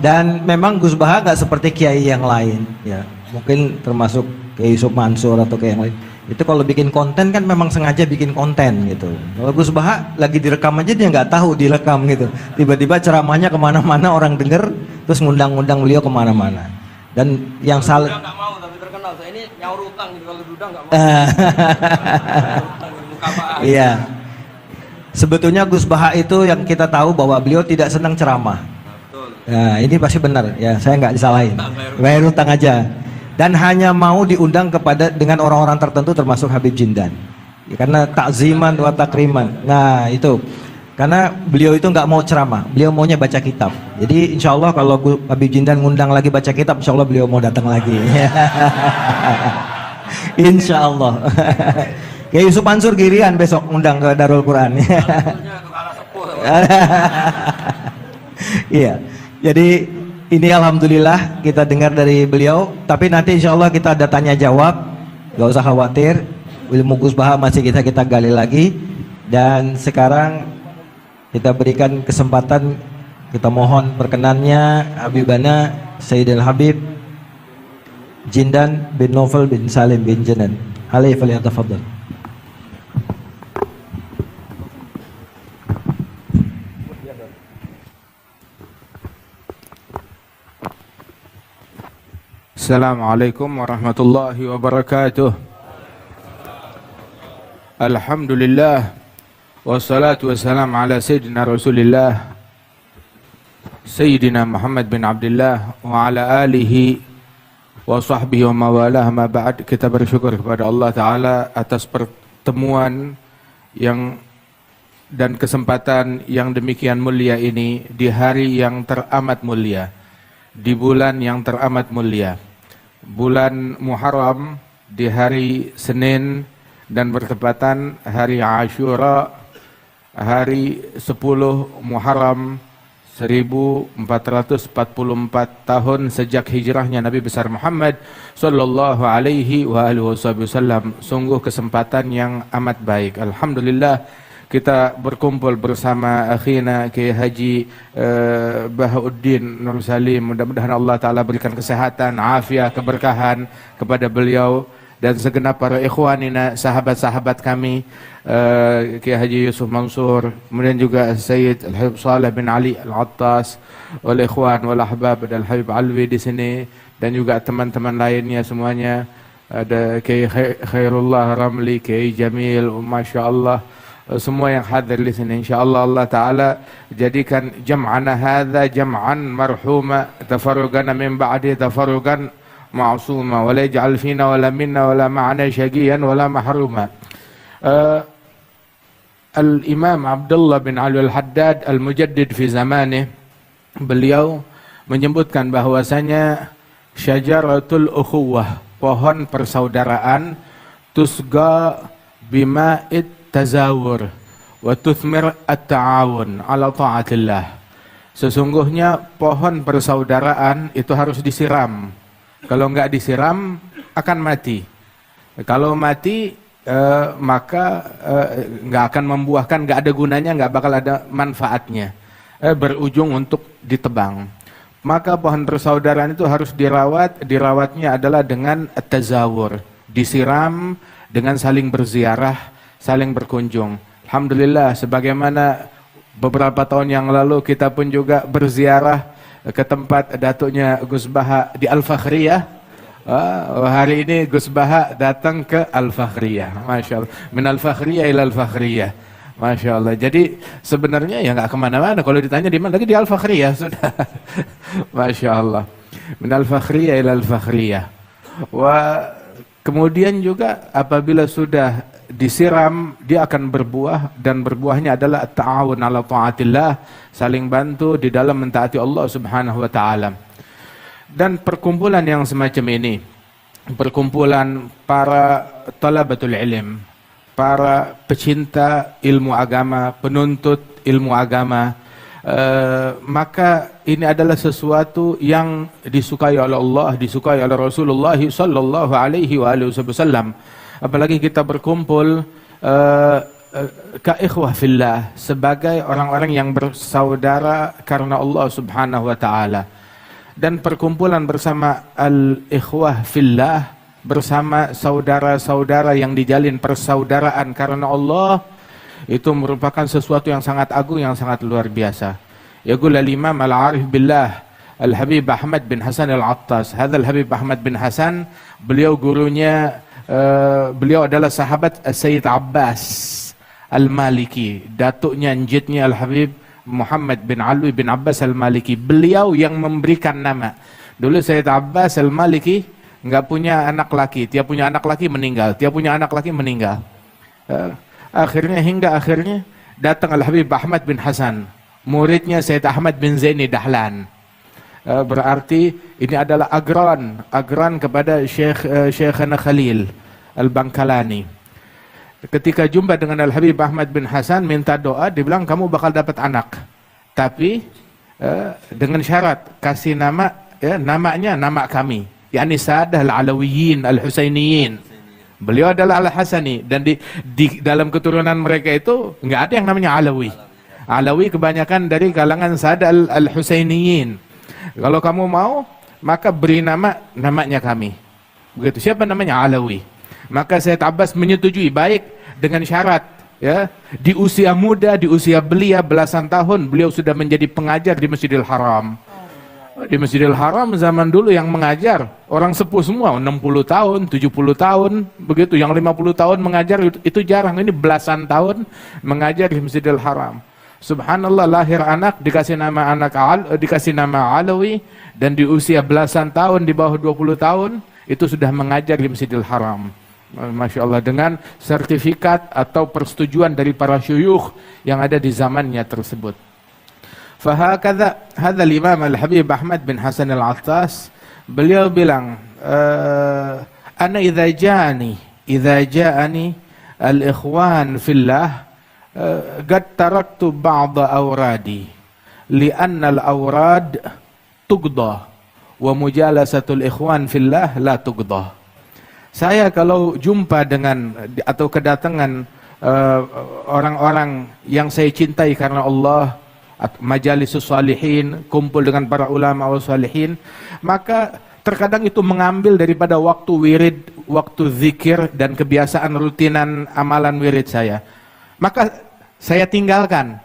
Dan memang Gus Baha nggak seperti kiai yang lain ya. Mungkin termasuk Kiai Yusuf Mansur atau kayak yang lain. Itu kalau bikin konten kan memang sengaja bikin konten gitu. Kalau Gus Baha lagi direkam aja dia nggak tahu direkam gitu. Tiba-tiba ceramahnya kemana-mana, orang denger, terus ngundang-ngundang beliau kemana-mana. Dan yang salah. Nggak mau tapi terkenal. Saya ini nyaur utang kalau duda nggak mau. Iya. Sebetulnya Gus Baha itu yang kita tahu bahwa beliau tidak senang ceramah. Nah ini pasti benar ya. Saya nggak disalahin. Bayar utang aja. Dan hanya mau diundang kepada dengan orang-orang tertentu termasuk Habib Jiddan ya, karena takziman wa takriman. Nah itu karena beliau itu nggak mau ceramah, beliau maunya baca kitab. Jadi insya Allah kalau Habib Jiddan ngundang lagi baca kitab, insya Allah beliau mau datang lagi. Insya Allah. Kiai Yusuf Mansur Girian besok undang ke Darul Quran. Iya. Jadi ini alhamdulillah kita dengar dari beliau. Tapi nanti insya Allah kita ada tanya jawab. Gak usah khawatir. Ilmu Gus Baha masih kita gali lagi. Dan sekarang kita berikan kesempatan, kita mohon perkenannya Habibana Sayyidil Habib Jindan bin Novel bin Salim bin Janan. Alaihi falyatafaddal. Assalamualaikum warahmatullahi wabarakatuh. Alhamdulillah wassalatu wassalam ala sayyidina Rasulillah Sayyidina Muhammad bin Abdullah wa ala alihi wa sahbihi wa mawalah. Ma ba'd, kita bersyukur kepada Allah Ta'ala atas pertemuan yang dan kesempatan yang demikian mulia ini di hari yang teramat mulia, di bulan yang teramat mulia, bulan Muharram, di hari Senin dan bertepatan hari Ashura, hari 10 Muharram 1444 tahun sejak hijrahnya Nabi besar Muhammad sallallahu alaihi wa alihi wasallam. Sungguh kesempatan yang amat baik. Alhamdulillah kita berkumpul bersama akhina Kiai Haji Bahauddin Nur Salim. Mudah-mudahan Allah Ta'ala berikan kesehatan, afiat, keberkahan kepada beliau dan segenap para ikhwanina, sahabat-sahabat kami, Kiai Haji Yusuf Mansur, kemudian juga Sayyid Al-Habib Saleh bin Ali Al-Attas, wal ikhwan wal ahbab, dan Al-Habib Alwi di sini, dan juga teman-teman lainnya semuanya. Ada Kiai Khairullah Ramli, Kiai Jamil, Masya Allah, semua yang hadir di sini. InsyaAllah Allah Ta'ala jadikan jam'ana hadha jam'an marhuma, tafarrugana min ba'di tafarrugan ma'asuma, wa la yaj'al fina wa la minna wa la ma'ana syaqiyan wa la mahruma. Al-Imam Abdullah bin Ali Al-Haddad Al-Mujaddid fi zamanih, beliau menyebutkan bahwasanya syajaratul ukhuwah, pohon persaudaraan, tusga bima'id tazawur wa tuthmir at-ta'awun ala ta'atillah. Sesungguhnya pohon persaudaraan itu harus disiram. Kalau enggak disiram akan mati. Kalau mati maka nggak akan membuahkan, nggak ada gunanya, nggak bakal ada manfaatnya, berujung untuk ditebang. Maka pohon persaudaraan itu harus dirawat. Dirawatnya adalah dengan tazawur, disiram, dengan saling berziarah, saling berkunjung. Alhamdulillah, sebagaimana beberapa tahun yang lalu kita pun juga berziarah ke tempat datuknya Gus Baha di Al-Fakhriyah. Hari ini Gus Baha datang ke Al-Fakhriyah, Masya Allah, min Al-Fakhriyah ila Al-Fakhriyah, Masya Allah. Jadi sebenarnya ya nggak kemana-mana, kalau ditanya di mana lagi, di Al-Fakhriyah sudah. Masya Allah, min Al-Fakhriyah ila Al-Fakhriyah. Kemudian juga apabila sudah disiram, dia akan berbuah, dan berbuahnya adalah ta'awun ala ta'atillah, saling bantu di dalam mentaati Allah Subhanahu wa Ta'ala. Dan perkumpulan yang semacam ini, perkumpulan para talabatul ilm, para pecinta ilmu agama, penuntut ilmu agama, maka ini adalah sesuatu yang disukai oleh Allah, disukai oleh Rasulullah sallallahu alaihi wasallam. Apalagi kita berkumpul ka ikhwah fillah, sebagai orang-orang yang bersaudara karena Allah Subhanahu wa Ta'ala. Dan perkumpulan bersama al-ikhwah fillah, bersama saudara-saudara yang dijalin persaudaraan karena Allah, itu merupakan sesuatu yang sangat agung, yang sangat luar biasa. Yaqul al-Imam al-Arif billah Al-Habib Ahmad bin Hasan Al-Attas. Hadha Al-Habib Ahmad bin Hasan, beliau gurunya, beliau adalah sahabat Sayyid Abbas Al-Maliki, datuknya, njitnya Al-Habib Muhammad bin Alwi bin Abbas Al-Maliki. Beliau yang memberikan nama. Dulu Sayyid Abbas Al-Maliki nggak punya anak laki, dia punya anak laki meninggal, dia punya anak laki meninggal. Hingga akhirnya datang Al-Habib Ahmad bin Hasan, muridnya Sayyid Ahmad bin Zaini Dahlan. Berarti ini adalah agran kepada Syekhana Khalil Al-Bangkalani. ketika jumpa dengan Al-Habib Ahmad bin Hasan minta doa, dibilang kamu bakal dapat anak. Tapi dengan syarat kasih nama, ya, namanya nama kami, yakni Sadah Al-Alawiyin Al-Husainiyin. Beliau adalah Al-Hasani, dan di dalam keturunan mereka itu nggak ada yang namanya Alawi. Alawi kebanyakan dari kalangan Sadah Al-Husainiyin. Kalau kamu mau, maka beri namanya kami. Begitu. Siapa namanya? Alawi. Maka Sayyid Abbas menyetujui, baik, dengan syarat, ya, di usia muda, di usia belia belasan tahun, beliau sudah menjadi pengajar di Masjidil Haram. Di Masjidil Haram zaman dulu yang mengajar orang sepuh semua, 60 tahun, 70 tahun, begitu. Yang 50 tahun mengajar itu jarang. Ini belasan tahun mengajar di Masjidil Haram. Subhanallah, lahir anak dikasih nama Alawi, dan di usia belasan tahun, di bawah 20 tahun itu sudah mengajar di Masjidil Haram. Masya Allah, dengan sertifikat atau persetujuan dari para syuyukh yang ada di zamannya tersebut. Fahakadha hadzal Imam Al-Habib Ahmad bin Hasan Al-Attas, beliau bilang, ana idza ja'ani al-ikhwan fillah qad taraktu ba'd awradi li'anna al-awrad tuqda wa mujalasatul ikhwan fillah la tuqda. Saya kalau jumpa dengan atau kedatangan orang-orang yang saya cintai karena Allah, majalisus salihin, kumpul dengan para ulama wal salihin, maka terkadang itu mengambil daripada waktu wirid, waktu zikir dan kebiasaan rutinan amalan wirid saya. Maka saya tinggalkan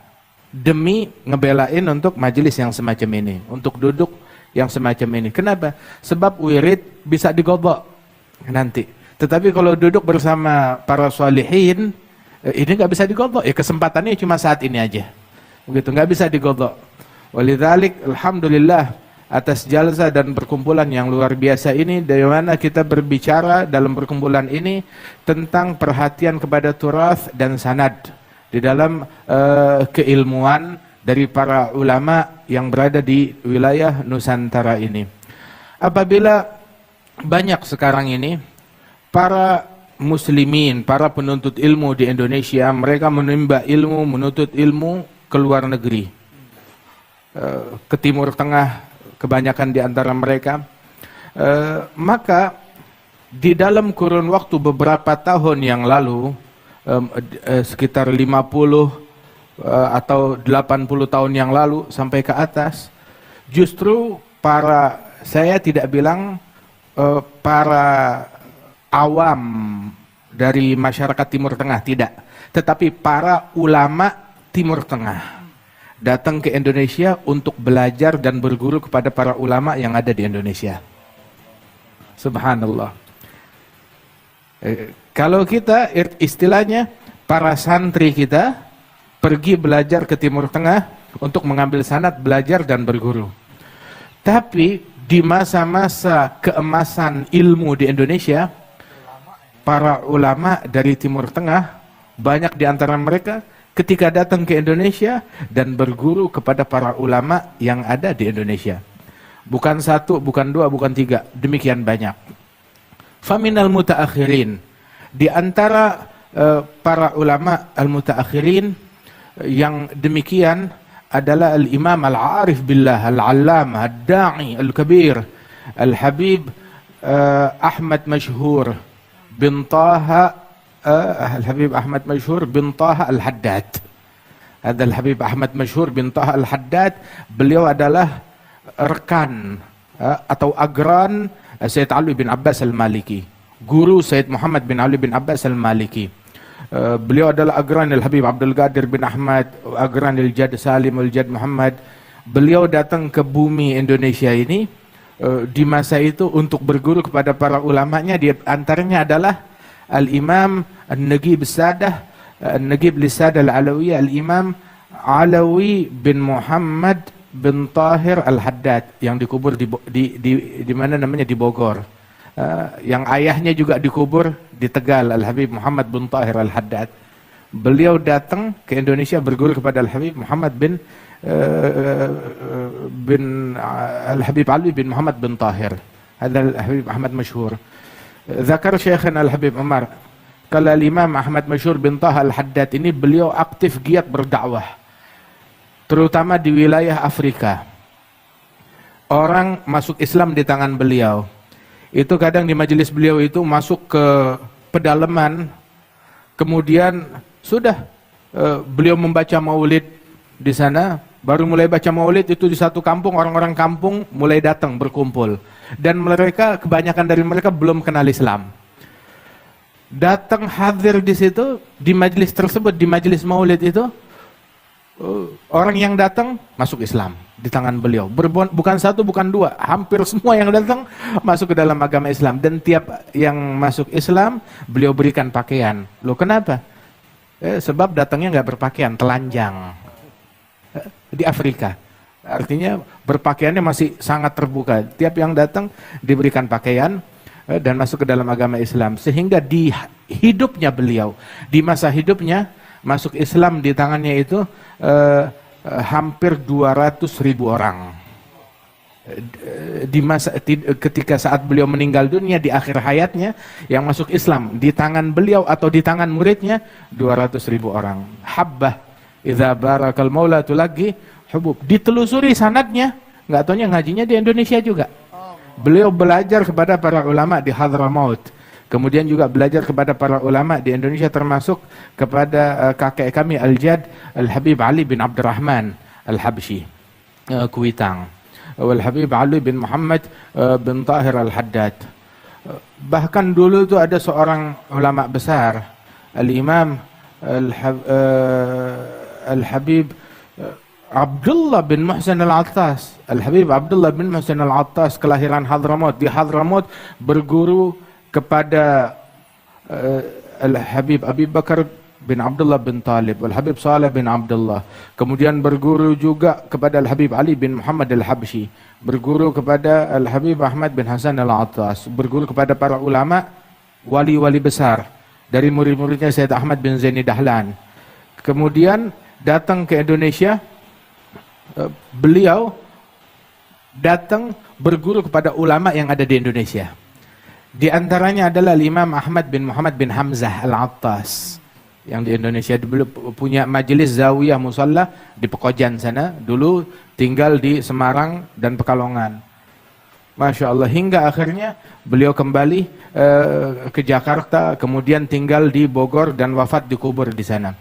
demi ngebelain untuk majelis yang semacam ini, untuk duduk yang semacam ini. Kenapa? Sebab wirid bisa digodok nanti. Tetapi kalau duduk bersama para salihin, ini nggak bisa digodok. Ya kesempatannya cuma saat ini aja. Begitu, nggak bisa digodok. Walidzalik, alhamdulillah atas jalsa dan perkumpulan yang luar biasa ini, dari mana kita berbicara dalam perkumpulan ini tentang perhatian kepada turath dan sanad di dalam keilmuan dari para ulama yang berada di wilayah Nusantara ini. Apabila banyak sekarang ini para muslimin, para penuntut ilmu di Indonesia, mereka menimba ilmu, menuntut ilmu ke luar negeri, ke Timur Tengah, kebanyakan di antara mereka, maka di dalam kurun waktu beberapa tahun yang lalu, sekitar 50 atau 80 tahun yang lalu sampai ke atas, justru saya tidak bilang para awam dari masyarakat Timur Tengah, tidak, tetapi para ulama Timur Tengah datang ke Indonesia untuk belajar dan berguru kepada para ulama yang ada di Indonesia. Subhanallah. Kalau kita istilahnya, para santri kita pergi belajar ke Timur Tengah untuk mengambil sanad, belajar dan berguru. Tapi di masa-masa keemasan ilmu di Indonesia, para ulama dari Timur Tengah, banyak di antara mereka ketika datang ke Indonesia dan berguru kepada para ulama yang ada di Indonesia. Bukan satu, bukan dua, bukan tiga, demikian banyak. Faminal mutaakhirin, di antara para ulama al-mutaakhirin yang demikian adalah Al-Imam Al-Arif Billah, Al-Allamah, Ad-Da'i, Al-Kabir, Al-Habib Ahmad Mashhur bin Taha, Al-Habib Ahmad Mashhur bin Taha Al-Haddad. Ada Al-Habib Ahmad Mashhur bin Taha Al-Haddad, beliau adalah rekan atau agran Sayyid Ali bin Abbas Al-Maliki, guru Sayyid Muhammad bin Ali bin Abbas Al-Maliki. Beliau adalah agran Al-Habib Abdul Qadir bin Ahmad, agran Al-Jad Salim Al-Jad Muhammad. Beliau datang ke bumi Indonesia ini di masa itu untuk berguru kepada para ulamanya. Di antaranya adalah Al-Imam An-Nagib Sadah, An-Nagib Lisadah Al-Alawiyah, Al-Imam Alawi bin Muhammad bin Tahir Al-Haddad, yang dikubur di mana namanya, di Bogor. Yang ayahnya juga dikubur di Tegal, Al-Habib Muhammad bin Tahir Al-Haddad. Beliau datang ke Indonesia berguru kepada Al-Habib Muhammad bin Al-Habib Ali bin Muhammad bin Tahir. Ada Al-Habib Ahmad Mashhur. Zakar Syekhana Al-Habib Umar, kalau Imam Ahmad Masyhur bin Taha Al-Haddad ini beliau aktif giat berdakwah, terutama di wilayah Afrika. Orang masuk Islam di tangan beliau. Itu kadang di majelis beliau itu masuk ke pedalaman, kemudian sudah beliau membaca maulid di sana. Baru mulai baca maulid itu di satu kampung, orang-orang kampung mulai datang berkumpul. Dan mereka, kebanyakan dari mereka belum kenal Islam. Datang hadir di situ, di majelis tersebut, di majelis maulid itu, orang yang datang masuk Islam di tangan beliau. Bukan satu, bukan dua, hampir semua yang datang masuk ke dalam agama Islam. Dan tiap yang masuk Islam, beliau berikan pakaian. Loh kenapa? Sebab datangnya nggak berpakaian, telanjang. Di Afrika. Artinya berpakaiannya masih sangat terbuka. Tiap yang datang diberikan pakaian dan masuk ke dalam agama Islam. Sehingga di hidupnya beliau, di masa hidupnya, masuk Islam di tangannya itu hampir 200.000 orang. Di masa ketika saat beliau meninggal dunia di akhir hayatnya, yang masuk Islam di tangan beliau atau di tangan muridnya 200.000 orang. Habbah idza barakal maula tulagi hubub. Ditelusuri sanadnya, nggak taunya ngajinya di Indonesia juga. Beliau belajar kepada para ulama di Hadramaut. Kemudian juga belajar kepada para ulama di Indonesia, termasuk kepada kakek kami Al-Jad Al-Habib Ali bin Abdurrahman Al-Habsyi, Kuitang. Al-Habib Ali bin Muhammad bin Tahir Al-Haddad. Bahkan dulu itu ada seorang ulama besar, Al-Imam Al-Habib Abdullah bin Muhsin Al-Attas. Al-Habib Abdullah bin Muhsin Al-Attas kelahiran Hadramaut. Di Hadramaut berguru kepada Al-Habib Abi Bakar bin Abdullah bin Talib, Al-Habib Saleh bin Abdullah. Kemudian berguru juga kepada Al-Habib Ali bin Muhammad Al-Habsyi. Berguru kepada Al-Habib Ahmad bin Hasan Al-Attas. Berguru kepada para ulama, wali-wali besar. Dari murid-muridnya Sayyid Ahmad bin Zaini Dahlan. Kemudian datang ke Indonesia. Beliau datang berguru kepada ulama yang ada di Indonesia. Di antaranya adalah Imam Ahmad bin Muhammad bin Hamzah Al-Attas yang di Indonesia. Beliau punya majelis zawiyah musalla di Pekojan sana. Dulu tinggal di Semarang dan Pekalongan. Masya Allah, hingga akhirnya beliau kembali ke Jakarta, kemudian tinggal di Bogor dan wafat dikubur di sana.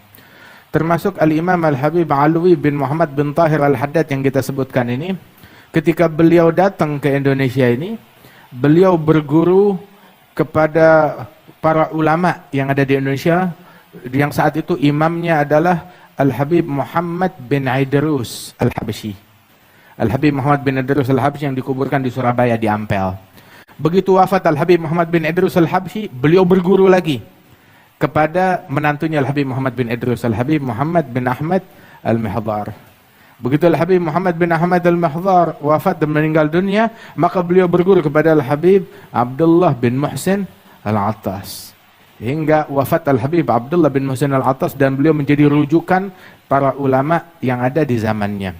Termasuk Al-Imam Al-Habib Alwi bin Muhammad bin Tahir Al-Haddad yang kita sebutkan ini. Ketika beliau datang ke Indonesia ini, beliau berguru kepada para ulama yang ada di Indonesia, yang saat itu imamnya adalah Al-Habib Muhammad bin Idrus Al-Habsyi. Al-Habib Muhammad bin Idrus Al-Habsyi yang dikuburkan di Surabaya di Ampel. Begitu wafat Al-Habib Muhammad bin Idrus Al-Habsyi, beliau berguru lagi kepada menantunya Al-Habib Muhammad bin Idrus, Al-Habib Muhammad bin Ahmad Al-Mihdhar. Begitu Al-Habib Muhammad bin Ahmad Al-Mihdhar wafat dan meninggal dunia, maka beliau berguru kepada Al-Habib Abdullah bin Muhsin Al-Attas. Hingga wafat Al-Habib Abdullah bin Muhsin Al-Attas dan beliau menjadi rujukan para ulama yang ada di zamannya.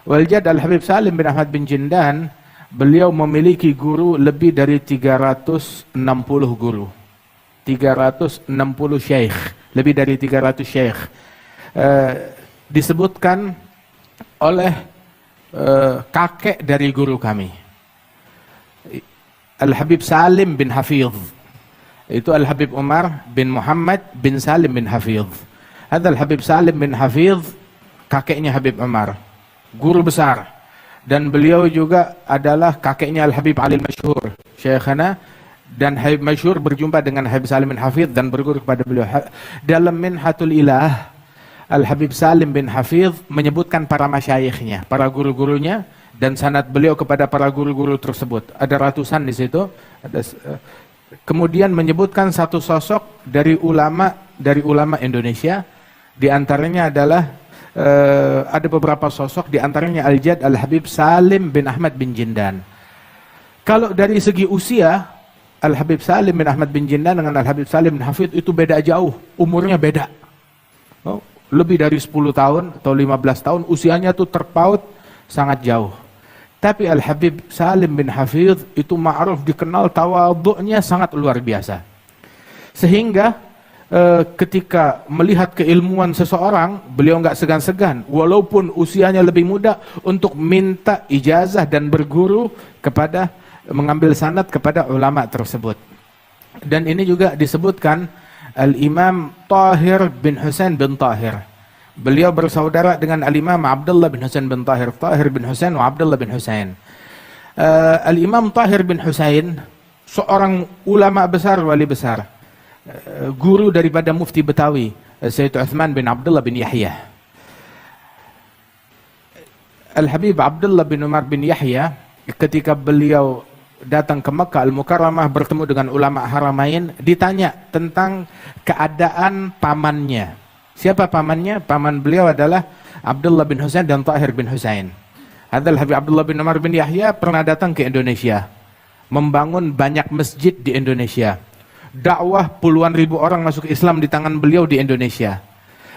Waljad Al-Habib Salim bin Ahmad bin Jindan, beliau memiliki guru lebih dari 360 guru. 360 syekh, lebih dari 300 syekh. Disebutkan oleh kakek dari guru kami, Al-Habib Salim bin Hafidh. Itu Al-Habib Umar bin Muhammad bin Salim bin Hafidh. Ada Al-Habib Salim bin Hafidh, kakeknya Habib Umar, guru besar. Dan beliau juga adalah kakeknya Al-Habib Ali Masyhur, Syekhana. Dan Habib Masyhur berjumpa dengan Habib Salim bin Hafidh dan berguru kepada beliau. Dalam Minhatul Ilah, Al-Habib Salim bin Hafidh menyebutkan para masyayikhnya, para guru-gurunya, dan sanad beliau kepada para guru-guru tersebut. Ada ratusan di situ. Kemudian menyebutkan satu sosok dari ulama Indonesia. Di antaranya adalah ada beberapa sosok, di antaranya Al-Jad Al-Habib Salim bin Ahmad bin Jindan. Kalau dari segi usia, Al-Habib Salim bin Ahmad bin Jindan dengan Al-Habib Salim bin Hafidh itu beda jauh, umurnya beda. Lebih dari 10 tahun atau 15 tahun, usianya itu terpaut sangat jauh. Tapi Al-Habib Salim bin Hafidh itu ma'ruf, dikenal tawadhu'nya sangat luar biasa. Sehingga ketika melihat keilmuan seseorang, beliau nggak segan-segan, walaupun usianya lebih muda, untuk minta ijazah dan berguru kepada, mengambil sanad kepada ulama tersebut. Dan ini juga disebutkan Al-Imam Tahir bin Husain bin Tahir. Beliau bersaudara dengan Al-Imam Abdullah bin Husain bin Tahir. Tahir bin Husain wa Abdullah bin Husain. Al-Imam Tahir bin Husain seorang ulama besar, wali besar, guru daripada mufti Betawi Sayyid Uthman bin Abdullah bin Yahya. Al-Habib Abdullah bin Umar bin Yahya ketika beliau datang ke Makkah Al-Mukarramah bertemu dengan ulama Haramain, ditanya tentang keadaan pamannya. Siapa pamannya? Paman beliau adalah Abdullah bin Husain dan Tahir bin Husain. Habib Abdullah bin Umar bin Yahya pernah datang ke Indonesia, membangun banyak masjid di Indonesia. Dakwah puluhan ribu orang masuk Islam di tangan beliau di Indonesia.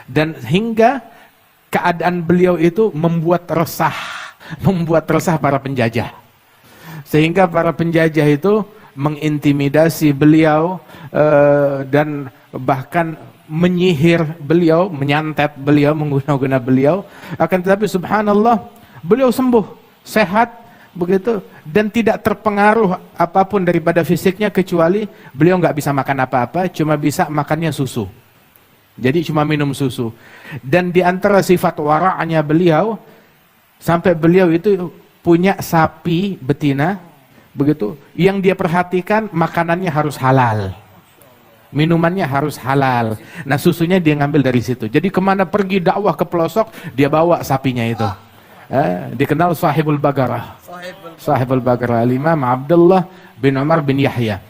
Dan hingga keadaan beliau itu membuat resah para penjajah. Sehingga para penjajah itu mengintimidasi beliau dan bahkan menyihir beliau, menyantet beliau, mengguna-guna beliau. Akan tetapi subhanallah, beliau sembuh, sehat begitu, dan tidak terpengaruh apapun daripada fisiknya, kecuali beliau nggak bisa makan apa-apa, cuma bisa makannya susu. Jadi cuma minum susu. Dan di antara sifat wara'nya beliau, sampai beliau itu punya sapi betina begitu, yang dia perhatikan makanannya harus halal, minumannya harus halal. Nah, susunya dia ngambil dari situ. Jadi kemana pergi dakwah ke pelosok, dia bawa sapinya itu. Dikenal sahibul bagarah. Sahibul bagarah Al-Imam Abdullah bin Umar bin Yahya.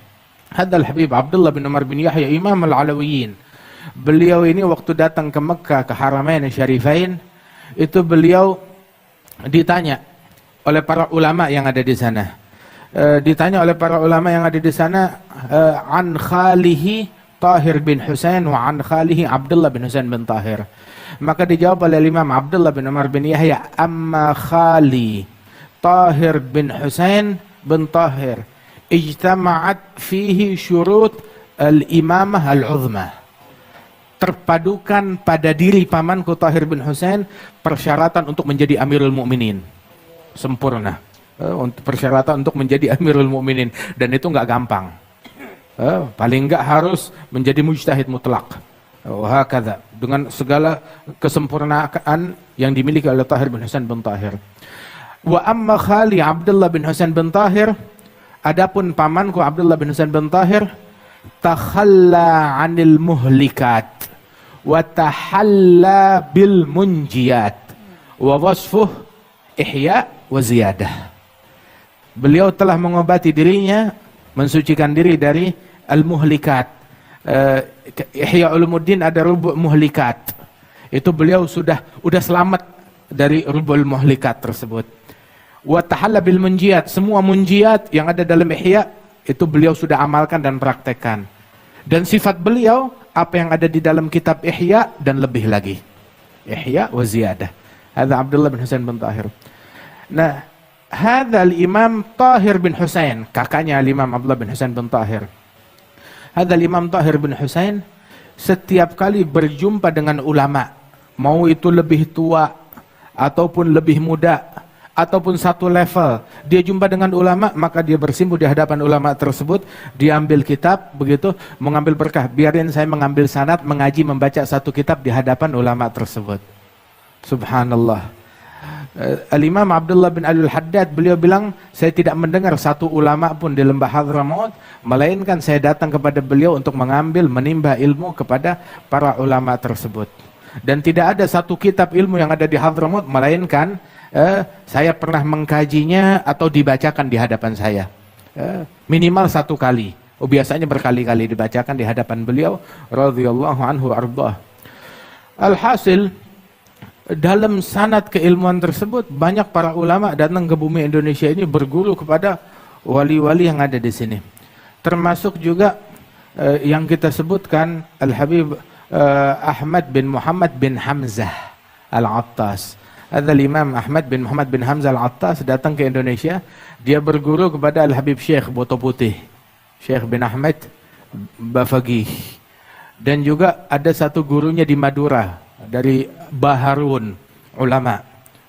Hadal Habib Abdullah bin Umar bin Yahya Imam Al-Alawiyin. Beliau ini waktu datang ke Mekah, ke Haramain Syarifain, itu beliau ditanya oleh para ulama yang ada di sana. Ditanya oleh para ulama yang ada di sana, an khalihi Tahir bin Husain wa an khalihi Abdullah bin Husain bin Tahir. Maka dijawab oleh Imam Abdullah bin Umar bin Yahya, amma khali Tahir bin Husain bin Tahir ijtama'at fihi syurut al-imamah al-uzma. Terpadukan pada diri pamanku Tahir bin Husain persyaratan untuk menjadi Amirul Mukminin. Sempurna. Untuk persyaratan untuk menjadi Amirul Mukminin, dan itu nggak gampang. Paling nggak harus menjadi mujtahid mutlak. Wahakadha, dengan segala kesempurnaan yang dimiliki oleh Tahir bin Husain bin Tahir. Wa amma khali Abdullah bin Husain bin Tahir, adapun pamanku Abdullah bin Husain bin Tahir, takhalla 'anil muhlikat wa tahalla bil munjiyat wa wasfuh ihya wa ziyadah. Beliau telah mengobati dirinya, mensucikan diri dari al-muhlikat. Ihya Ulumuddin ada rubu' muhlikat. Itu beliau sudah selamat dari rubu'ul muhlikat tersebut. Wa tahalla bil munjiyat, semua munjiyat yang ada dalam Ihya itu beliau sudah amalkan dan praktekkan. Dan sifat beliau apa yang ada di dalam kitab Ihya dan lebih lagi. Ihya wa ziyadah. Hadza Abdullah bin Husain bin Tahir. Nah, hadza al-Imam Tahir bin Husain, kakaknya al-Imam Abdullah bin Husain bin Tahir. Hadza al-Imam Tahir bin Husain setiap kali berjumpa dengan ulama, mau itu lebih tua ataupun lebih muda ataupun satu level, dia jumpa dengan ulama, maka dia bersimpuh di hadapan ulama tersebut, dia ambil kitab begitu, mengambil berkah. Biarin saya mengambil sanad, mengaji, membaca satu kitab di hadapan ulama tersebut. Subhanallah. Al-Imam Abdullah bin Al-Haddad beliau bilang, saya tidak mendengar satu ulama pun di lembah Hadramaut, melainkan saya datang kepada beliau untuk mengambil, menimba ilmu kepada para ulama tersebut. Dan tidak ada satu kitab ilmu yang ada di Hadramaut, melainkan saya pernah mengkajinya atau dibacakan di hadapan saya. Minimal satu kali. Biasanya berkali-kali dibacakan di hadapan beliau radhiyallahu anhu ardah. Alhasil, dalam sanad keilmuan tersebut banyak para ulama datang ke bumi Indonesia ini berguru kepada wali-wali yang ada di sini. Termasuk juga yang kita sebutkan Al-Habib Ahmad bin Muhammad bin Hamzah Al-Attas. Al-Imam Ahmad bin Muhammad bin Hamzah Al-Attas datang ke Indonesia, dia berguru kepada Al-Habib Syekh Boto Putih, Syekh bin Ahmad Bafagih. Dan juga ada satu gurunya di Madura dari Baharun ulama.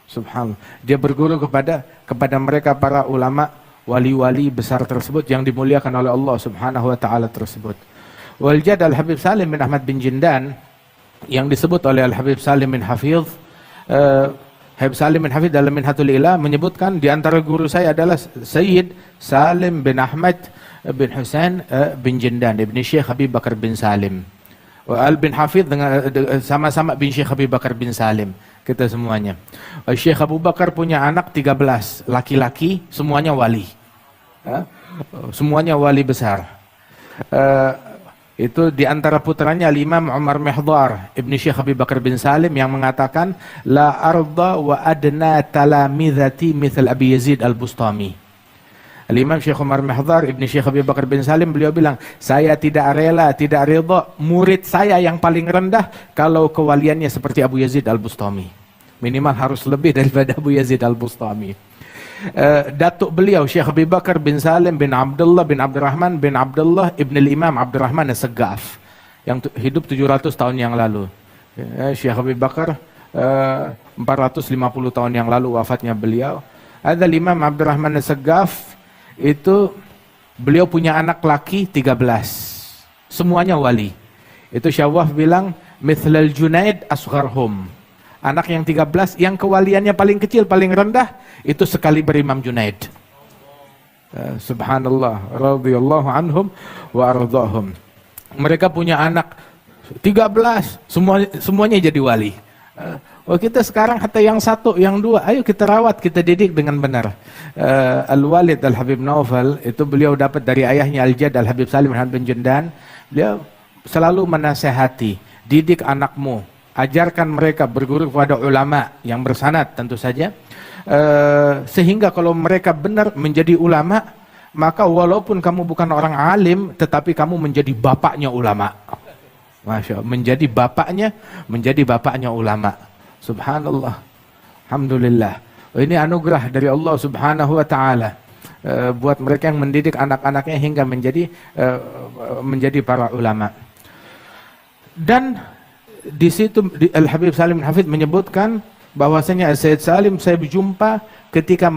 Subhanallah. Dia berguru kepada mereka para ulama wali-wali besar tersebut yang dimuliakan oleh Allah Subhanahu wa taala tersebut. Wal Jad Al-Habib Salim bin Ahmad bin Jindan yang disebut oleh Al-Habib Salim bin Hafidh, Habib Salim bin Hafidh dalam Minhatul Ilah menyebutkan di antara guru saya adalah Sayyid Salim bin Ahmad bin Husain bin Jindan, Ibni Syekh Habib Bakar bin Salim. Al bin Hafidh dengan sama-sama bin Syekh Habib Bakar bin Salim, kita semuanya. Syekh Abu Bakar punya anak 13 laki-laki, semuanya wali. Semuanya wali besar. Itu di antara putranya Imam Umar Mihdar Ibni Syekh Habib Bakar bin Salim yang mengatakan la arda wa adna talamidhati mithal Abi Yazid Al-Bustami. Al-Imam Syekh Umar Mihdar Ibni Syekh Habib Bakar bin Salim, beliau bilang, saya tidak rela, tidak ridha murid saya yang paling rendah kalau kewaliannya seperti Abu Yazid Al-Bustami. Minimal harus lebih daripada Abu Yazid Al-Bustami. Datuk beliau Syekh Habib Bakar bin Salim bin Abdullah bin Abdurrahman bin Abdullah Ibn al-Imam Abdurrahman As-Saggaf yang hidup 700 tahun yang lalu. Syekh Habib Bakar 450 tahun yang lalu wafatnya beliau. Ada Imam Abdurrahman As-Saggaf, itu beliau punya anak laki 13, semuanya wali. Itu Syawah bilang mithlal Junaid asgharhum, anak yang 13 yang kewaliannya paling kecil, paling rendah itu sekali berimam Junaid. Subhanallah, radhiyallahu anhum wa ardhahum. Mereka punya anak 13, semuanya jadi wali. Kita sekarang hatta yang satu, yang dua, ayo kita rawat, kita didik dengan benar. Al-Walid Al-Habib Naufal, itu beliau dapat dari ayahnya Al-Jad Al-Habib Salim bin Jindan. Beliau selalu menasehati, didik anakmu, ajarkan mereka berguru kepada ulama yang bersanad tentu saja. Sehingga kalau mereka benar menjadi ulama, maka walaupun kamu bukan orang alim, tetapi kamu menjadi bapaknya ulama. Masya Allah, menjadi bapaknya ulama. Subhanallah, alhamdulillah. Ini anugerah dari Allah Subhanahu wa taala buat mereka yang mendidik anak-anaknya hingga menjadi para ulama. Dan di situ Al-Habib Salim bin Hafidh menyebutkan bahwasanya Sayyid Salim saya berjumpa ketika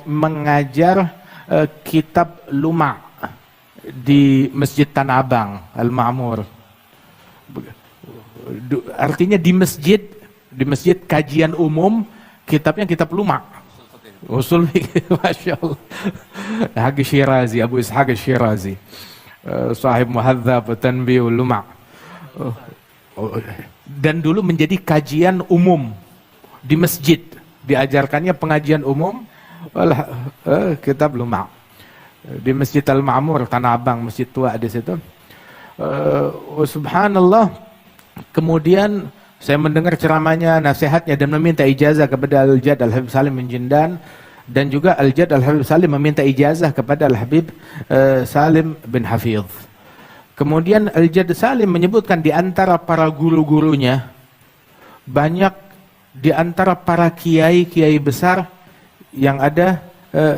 mengajar kitab Luma di Masjid Tanah Abang Al-Ma'mur. Artinya di masjid kajian umum, kitabnya kitab Luma. Usul fikih, Masya Allah. Haqi Syirazi, Abu Ishaq Syirazi, sahib Muhadzab Tanbih Luma. Dan dulu menjadi kajian umum di masjid, diajarkannya pengajian umum kitab Luma di Masjid Al-Ma'mur Tanah Abang, masjid tua di situ. Subhanallah. Kemudian saya mendengar ceramahnya, nasihatnya, dan meminta ijazah kepada Al-Jad Al-Habib Salim bin Jindan, dan juga Al-Jad Al-Habib Salim meminta ijazah kepada Al-Habib Salim bin Hafidh. Kemudian Al-Jad Salim menyebutkan di antara para guru-gurunya, banyak di antara para kiai-kiai besar yang ada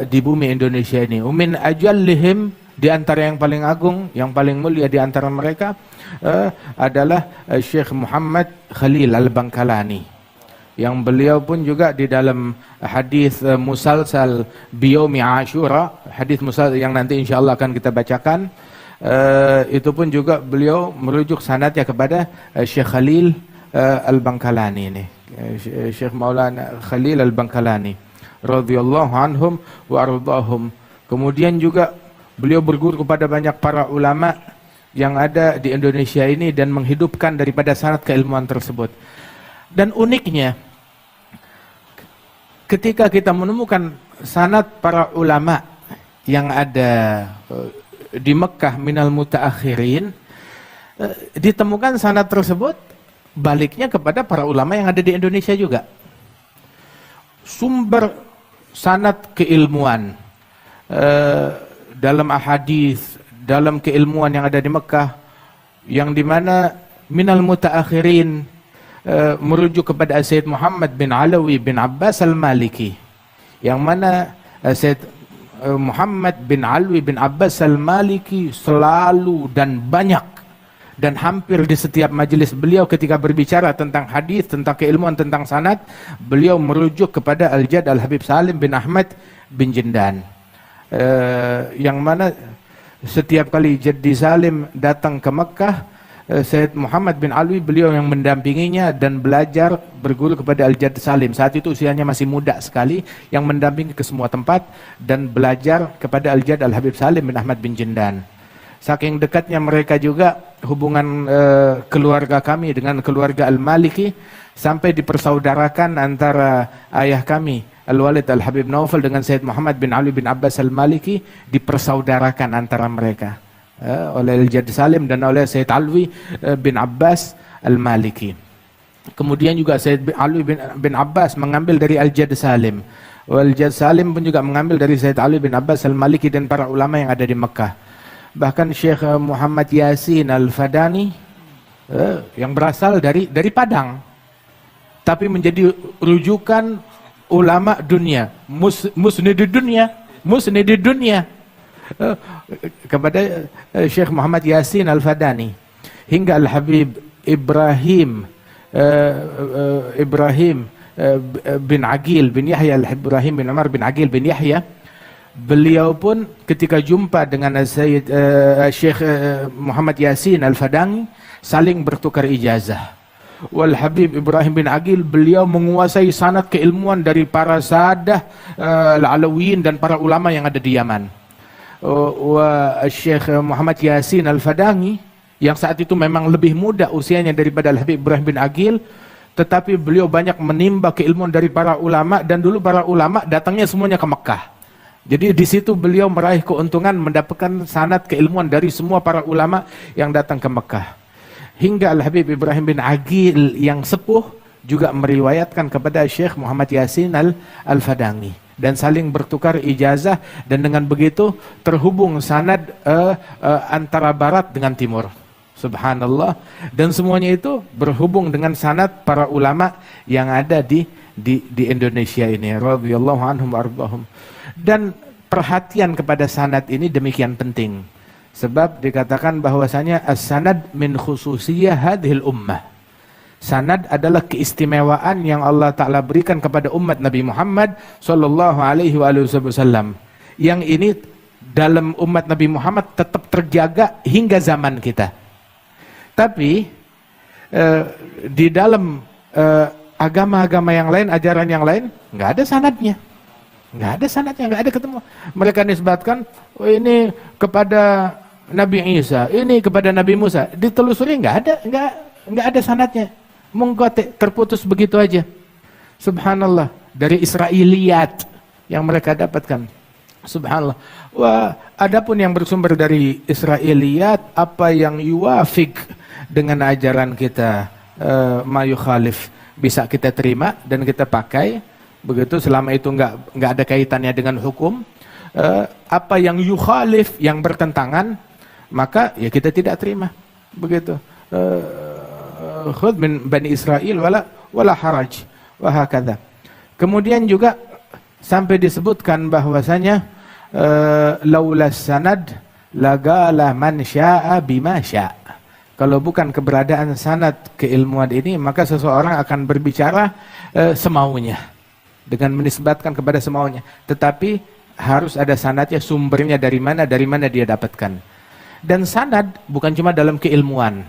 di bumi Indonesia ini. Umin ajallihim, di antara yang paling agung, yang paling mulia di antara mereka adalah Syekh Muhammad Khalil Al-Bangkalani, yang beliau pun juga di dalam hadis musalsal biyaumi Ashura, hadis musal yang nanti insyaallah akan kita bacakan, itu pun juga beliau merujuk sanadnya kepada Syekh Khalil Al-Bangkalani ini, Syekh Maulana Khalil Al-Bangkalani radhiyallahu anhum wa ardhahum. Kemudian juga beliau berguru kepada banyak para ulama yang ada di Indonesia ini dan menghidupkan daripada sanad keilmuan tersebut. Dan uniknya, ketika kita menemukan sanad para ulama yang ada di Mekah minal mutaakhirin, ditemukan sanad tersebut baliknya kepada para ulama yang ada di Indonesia juga. Sumber sanad keilmuan dalam ahadis, dalam keilmuan yang ada di Mekah, yang dimana minal mutaakhirin merujuk kepada Sayyid Muhammad bin Alawi bin Abbas Al-Maliki, yang mana Sayyid Muhammad bin Alawi bin Abbas Al-Maliki selalu dan banyak dan hampir di setiap majelis beliau ketika berbicara tentang hadis, tentang keilmuan, tentang sanad, beliau merujuk kepada Al-Jadd Al-Habib Salim bin Ahmad bin Jindan. Yang mana setiap kali Jaddi Salim datang ke Mekah, Sayyid Muhammad bin Alwi beliau yang mendampinginya dan belajar berguru kepada Al-Jadd Salim. Saat itu usianya masih muda sekali, yang mendampingi ke semua tempat dan belajar kepada Al-Jadd Al-Habib Salim bin Ahmad bin Jindan. Saking dekatnya mereka juga hubungan keluarga kami dengan keluarga Al-Maliki, sampai dipersaudarakan antara ayah kami Al-Walid Al-Habib Naufal dengan Sayyid Muhammad bin Ali bin Abbas Al-Maliki, dipersaudarakan antara mereka oleh Al-Jadd Salim dan oleh Sayyid Alwi bin Abbas Al-Maliki. Kemudian juga Sayyid Alwi bin Abbas mengambil dari Al-Jadd Salim. Al-Jadd Salim pun juga mengambil dari Sayyid Alwi bin Abbas Al-Maliki dan para ulama yang ada di Mekah. Bahkan Syekh Muhammad Yasin Al-Fadani yang berasal dari Padang, tapi menjadi rujukan ulama dunia, musnidid dunia kepada Syekh Muhammad Yasin Al-Fadani, hingga Al-Habib Ibrahim bin Aqil bin Yahya, Al-Ibrahim bin Umar bin Aqil bin Yahya. Beliau pun ketika jumpa dengan Sayyid Syekh Muhammad Yasin Al-Fadani saling bertukar ijazah. Wal Habib Ibrahim bin Aqil beliau menguasai sanad keilmuan dari para sadah Al-Alawiyin dan para ulama yang ada di Yaman. Syekh Muhammad Yasin Al-Fadani yang saat itu memang lebih muda usianya daripada Al-Habib Ibrahim bin Aqil, tetapi beliau banyak menimba keilmuan dari para ulama, dan dulu para ulama datangnya semuanya ke Mekah. Jadi di situ beliau meraih keuntungan mendapatkan sanad keilmuan dari semua para ulama yang datang ke Mekah. Hingga Al-Habib Ibrahim bin Aqil yang sepuh juga meriwayatkan kepada Syekh Muhammad Yasin Al-Fadani, dan saling bertukar ijazah, dan dengan begitu terhubung sanad antara barat dengan timur. Subhanallah. Dan semuanya itu berhubung dengan sanad para ulama yang ada di Indonesia ini, radhiyallahu anhum warḍahum. Dan perhatian kepada sanad ini demikian penting, sebab dikatakan bahwasanya as-sanad min khususiyah hadhil ummah. Sanad adalah keistimewaan yang Allah Ta'ala berikan kepada umat Nabi Muhammad Sallallahu Alaihi Wasallam. Yang ini dalam umat Nabi Muhammad tetap terjaga hingga zaman kita. Tapi di dalam agama-agama yang lain, ajaran yang lain, nggak ada sanadnya. Nggak ada ketemu. Mereka nisbatkan, oh, ini kepada Nabi Isa, ini kepada Nabi Musa. Ditelusuri nggak ada sanadnya. Mengkotek, terputus begitu aja. Subhanallah, dari Israiliyat yang mereka dapatkan. Subhanallah. Wah, adapun yang bersumber dari Israiliyat, apa yang yuwafik dengan ajaran kita, ma yukhalif, bisa kita terima dan kita pakai. Begitu, selama itu nggak ada kaitannya dengan hukum. Apa yang yukhalif, yang bertentangan, maka ya kita tidak terima. Begitu. Khudh min Bani Israel wala haraj wa hakadha. Kemudian juga sampai disebutkan bahwasanya laula sanad lagala man syaa bima syaa. Kalau bukan keberadaan sanad keilmuan ini, maka seseorang akan berbicara semaunya, dengan menisbatkan kepada semaunya. Tetapi harus ada sanadnya, sumbernya dari mana dia dapatkan. Dan sanad bukan cuma dalam keilmuan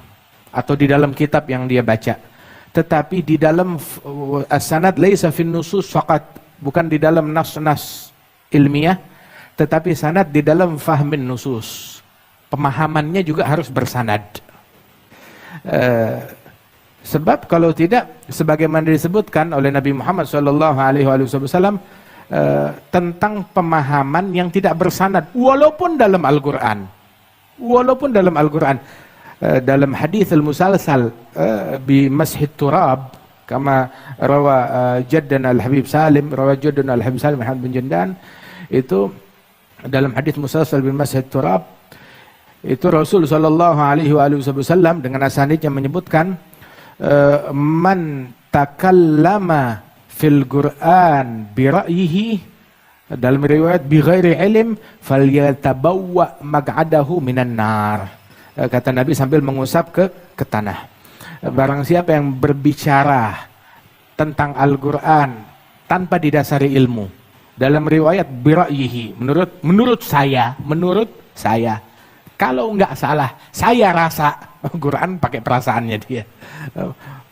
atau di dalam kitab yang dia baca, tetapi di dalam as-sanad laisa fin nusus faqat, bukan di dalam nas-nas ilmiah, tetapi sanad di dalam fahmin nusus. Pemahamannya juga harus bersanad. Sebab kalau tidak, sebagaimana disebutkan oleh Nabi Muhammad SAW tentang pemahaman yang tidak bersanad, walaupun dalam Al-Quran. Dalam hadis al-musalsal bi mashid turab, kama rawa jaddana al-Habib Salim, Muhammad bin Jindan, itu dalam hadis musalsal bi mashid turab, itu Rasul sallallahu alaihi wasallam dengan asanidnya menyebutkan, man takallama fil Qur'an bi ra'yihi, dalam riwayat bi ghairi ilm falyatabawwa maq'adahu minan nar. Kata Nabi sambil mengusap ke tanah. Barang siapa yang berbicara tentang Al-Quran tanpa didasari ilmu, dalam riwayat bira'yihi, menurut saya, kalau nggak salah, saya rasa, Al-Quran pakai perasaannya dia,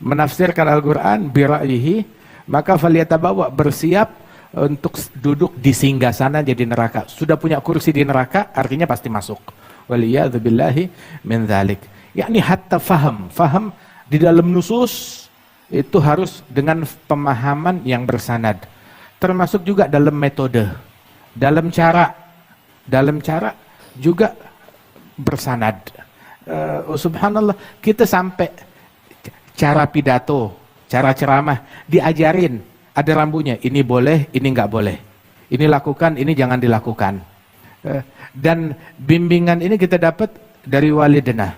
menafsirkan Al-Quran bira'yihi, maka faliyatabawa, bersiap untuk duduk di singgasana jadi neraka. Sudah punya kursi di neraka, artinya pasti masuk. Waliyadzubillahi min dzalik. Yakni hatta faham di dalam nusus itu harus dengan pemahaman yang bersanad. Termasuk juga dalam metode, dalam cara juga bersanad. Subhanallah, kita sampai cara pidato, cara ceramah diajarin, ada rambunya. Ini boleh, ini nggak boleh. Ini lakukan, ini jangan dilakukan. Dan bimbingan ini kita dapat dari walidina,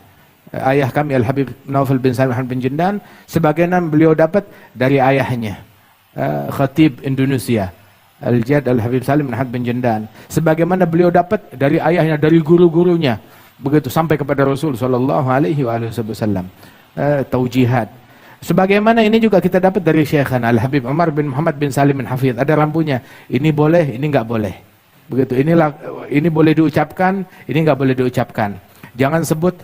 ayah kami Al-Habib Naufal bin Salim bin Jindan. Sebagian beliau dapat dari ayahnya, Khatib Indonesia Al-Jad Al-Habib Salim bin Jindan. Sebagaimana beliau dapat dari ayahnya, dari guru-gurunya, begitu sampai kepada Rasul sallallahu alaihi wasallam. Taujihat. Sebagaimana ini juga kita dapat dari Syekhana Al-Habib Umar bin Muhammad bin Salim bin Hafidh. Ada rambunya. Ini boleh, ini nggak boleh. Begitu. Ini boleh diucapkan, ini nggak boleh diucapkan. Jangan sebut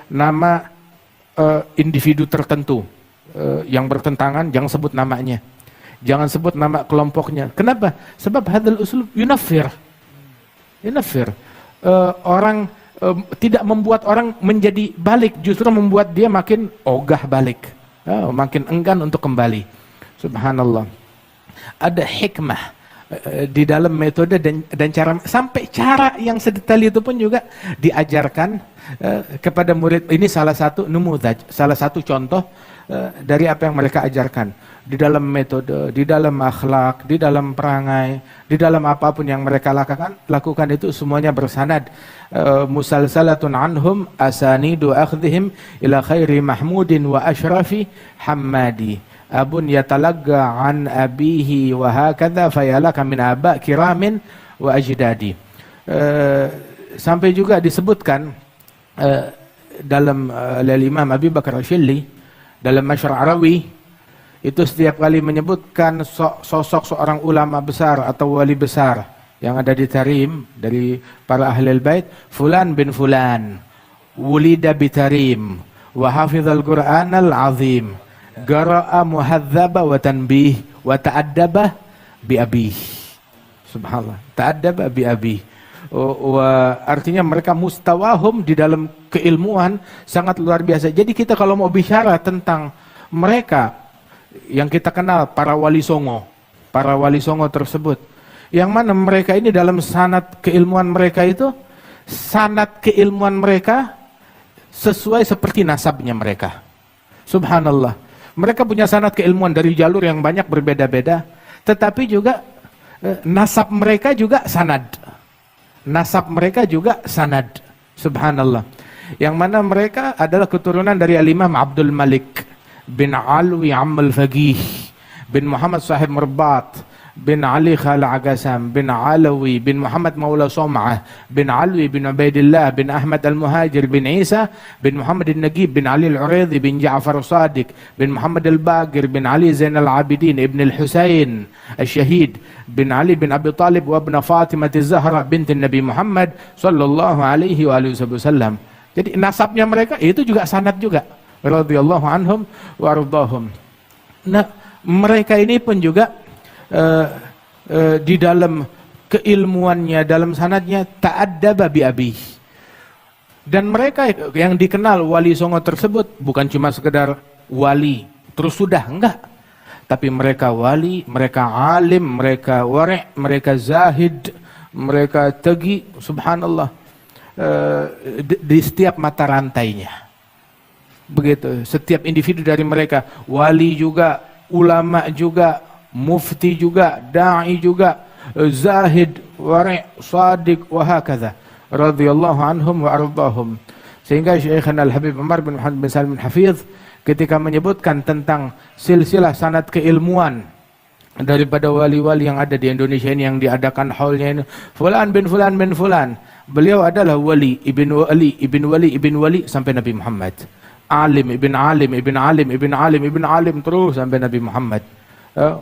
nama individu tertentu yang bertentangan, jangan sebut namanya. Jangan sebut nama kelompoknya. Kenapa? Sebab hadzal uslub yunaffir. Orang tidak membuat orang menjadi balik, justru membuat dia makin ogah balik, makin enggan untuk kembali. Subhanallah. Ada hikmah di dalam metode dan cara, sampai cara yang sedetail itu pun juga diajarkan kepada murid. Ini salah satu numudaj, salah satu contoh dari apa yang mereka ajarkan di dalam metode, di dalam akhlak, di dalam perangai, di dalam apapun yang mereka lakukan itu semuanya bersanad. Musalsalatun anhum asanidu akhdhihim ila khairi mahmudin wa ashrafi hammadi. Abun yatalagga an abihi wa hakadha fayalaka min aba kiramin wa ajdadi. Sampai juga disebutkan dalam Imam Abi Bakar Ashilli dalam Masyar' Arawi itu setiap kali menyebutkan sosok seorang ulama besar atau wali besar yang ada di Tarim dari para ahli bait, fulan bin fulan wulida bi Tarim wa hafizal Qur'anal azim. Gara'a muhadzaba wa tanbih wa ta'addaba bi abih. Subhanallah, ta'addaba bi abih. Artinya mereka mustawahum di dalam keilmuan sangat luar biasa. Jadi kita kalau mau bicara tentang mereka yang kita kenal, para wali songo tersebut, yang mana mereka ini dalam sanad keilmuan mereka itu, sanad keilmuan mereka sesuai seperti nasabnya mereka. Subhanallah. Mereka punya sanad keilmuan dari jalur yang banyak berbeda-beda, tetapi juga nasab mereka juga sanad. Subhanallah. Yang mana mereka adalah keturunan dari Al-Imam Abdul Malik bin Alwi Ammal Faqih bin Muhammad Sahib Merbat bin Ali Khala Agasam bin Alawi bin Muhammad Maula Som'ah bin Alwi bin Ubaidillah bin Ahmad Al-Muhajir bin Isa bin Muhammad Al-Nagib bin Ali Al-Uridhi bin Ja'far Sadiq bin Muhammad Al-Bagir bin Ali Zain Al-Abidin ibn Al-Husayn Al-Syahid bin Ali bin Abi Talib wa ibn Fatimah Az-Zahra binti Nabi Muhammad sallallahu alaihi wasallam. Jadi nasabnya mereka itu juga sanad juga, radhiyallahu anhum wa ardahum. Nah, mereka ini pun juga di dalam keilmuannya, dalam sanadnya ta'addaba bi abi. Dan mereka yang dikenal wali songo tersebut bukan cuma sekedar wali terus sudah, enggak. Tapi mereka wali, mereka alim, mereka wari', mereka zahid, mereka tegi, subhanallah, di setiap mata rantainya. Begitu, setiap individu dari mereka, wali juga, ulama juga, mufti juga, da'i juga, zahid, wari', sadiq, wa hakadha, radhiyallahu anhum wa ardahum. Sehingga Syekhana Al-Habib Umar bin Muhammad bin Salim bin Hafidh ketika menyebutkan tentang silsilah sanad keilmuan daripada wali-wali yang ada di Indonesia ini, yang diadakan haulnya ini, fulan bin fulan bin fulan, Beliau adalah wali, ibn wali, ibn wali, ibn wali sampai Nabi Muhammad. Alim, ibn alim, ibn alim, ibn alim, ibn alim terus sampai Nabi Muhammad.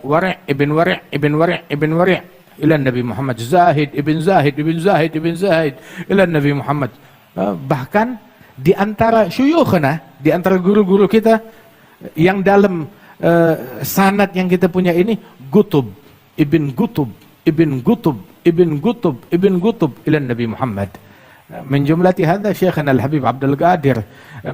Wari' ibn wari', ibn wari', ibn wari' ila Nabi Muhammad. Zahid, ibn Zahid, ibn Zahid, ibn Zahid ila Nabi Muhammad. Bahkan di antara syuyukhna, di antara guru-guru kita yang dalam sanad yang kita punya ini, Gutub, ibn Gutub, ibn Gutub, ibn Gutub, ibn Gutub ila Nabi Muhammad. من جملة هذا شيخنا الحبيب عبد القادر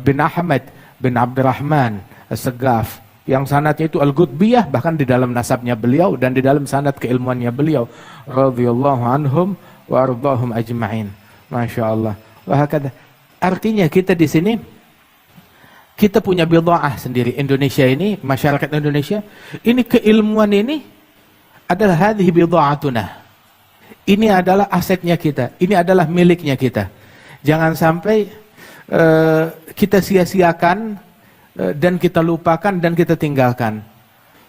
bin Ahmad bin Abdurrahman As-Segaf, yang sanadnya itu Al-Qutbiyah, bahkan di dalam nasabnya beliau dan di dalam sanad keilmuannya beliau radhiyallahu anhum wa ardahum ajma'in. Masya Allah. Wahakadha. Artinya kita di sini kita punya bid'ah sendiri. Indonesia ini, masyarakat Indonesia ini, keilmuan ini adalah hadhihi bid'atuna. Ini adalah asetnya kita, ini adalah miliknya kita. Jangan sampai kita sia-siakan dan kita lupakan dan kita tinggalkan.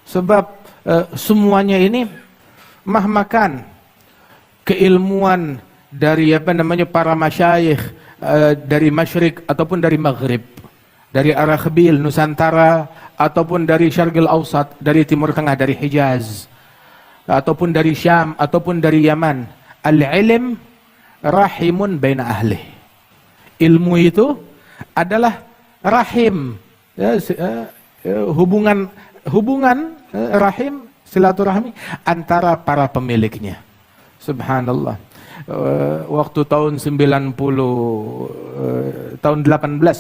Sebab semuanya ini mahmakan keilmuan dari para masyayikh dari masyrik ataupun dari maghrib, dari Arabil, Nusantara, ataupun dari Syarqil Awsat, dari Timur Tengah, dari Hijaz, ataupun dari Syam, ataupun dari Yaman. Al-ilm rahimun baina ahli. Ilmu itu adalah rahim, hubungan rahim, silaturahmi antara para pemiliknya. Subhanallah. Waktu tahun 18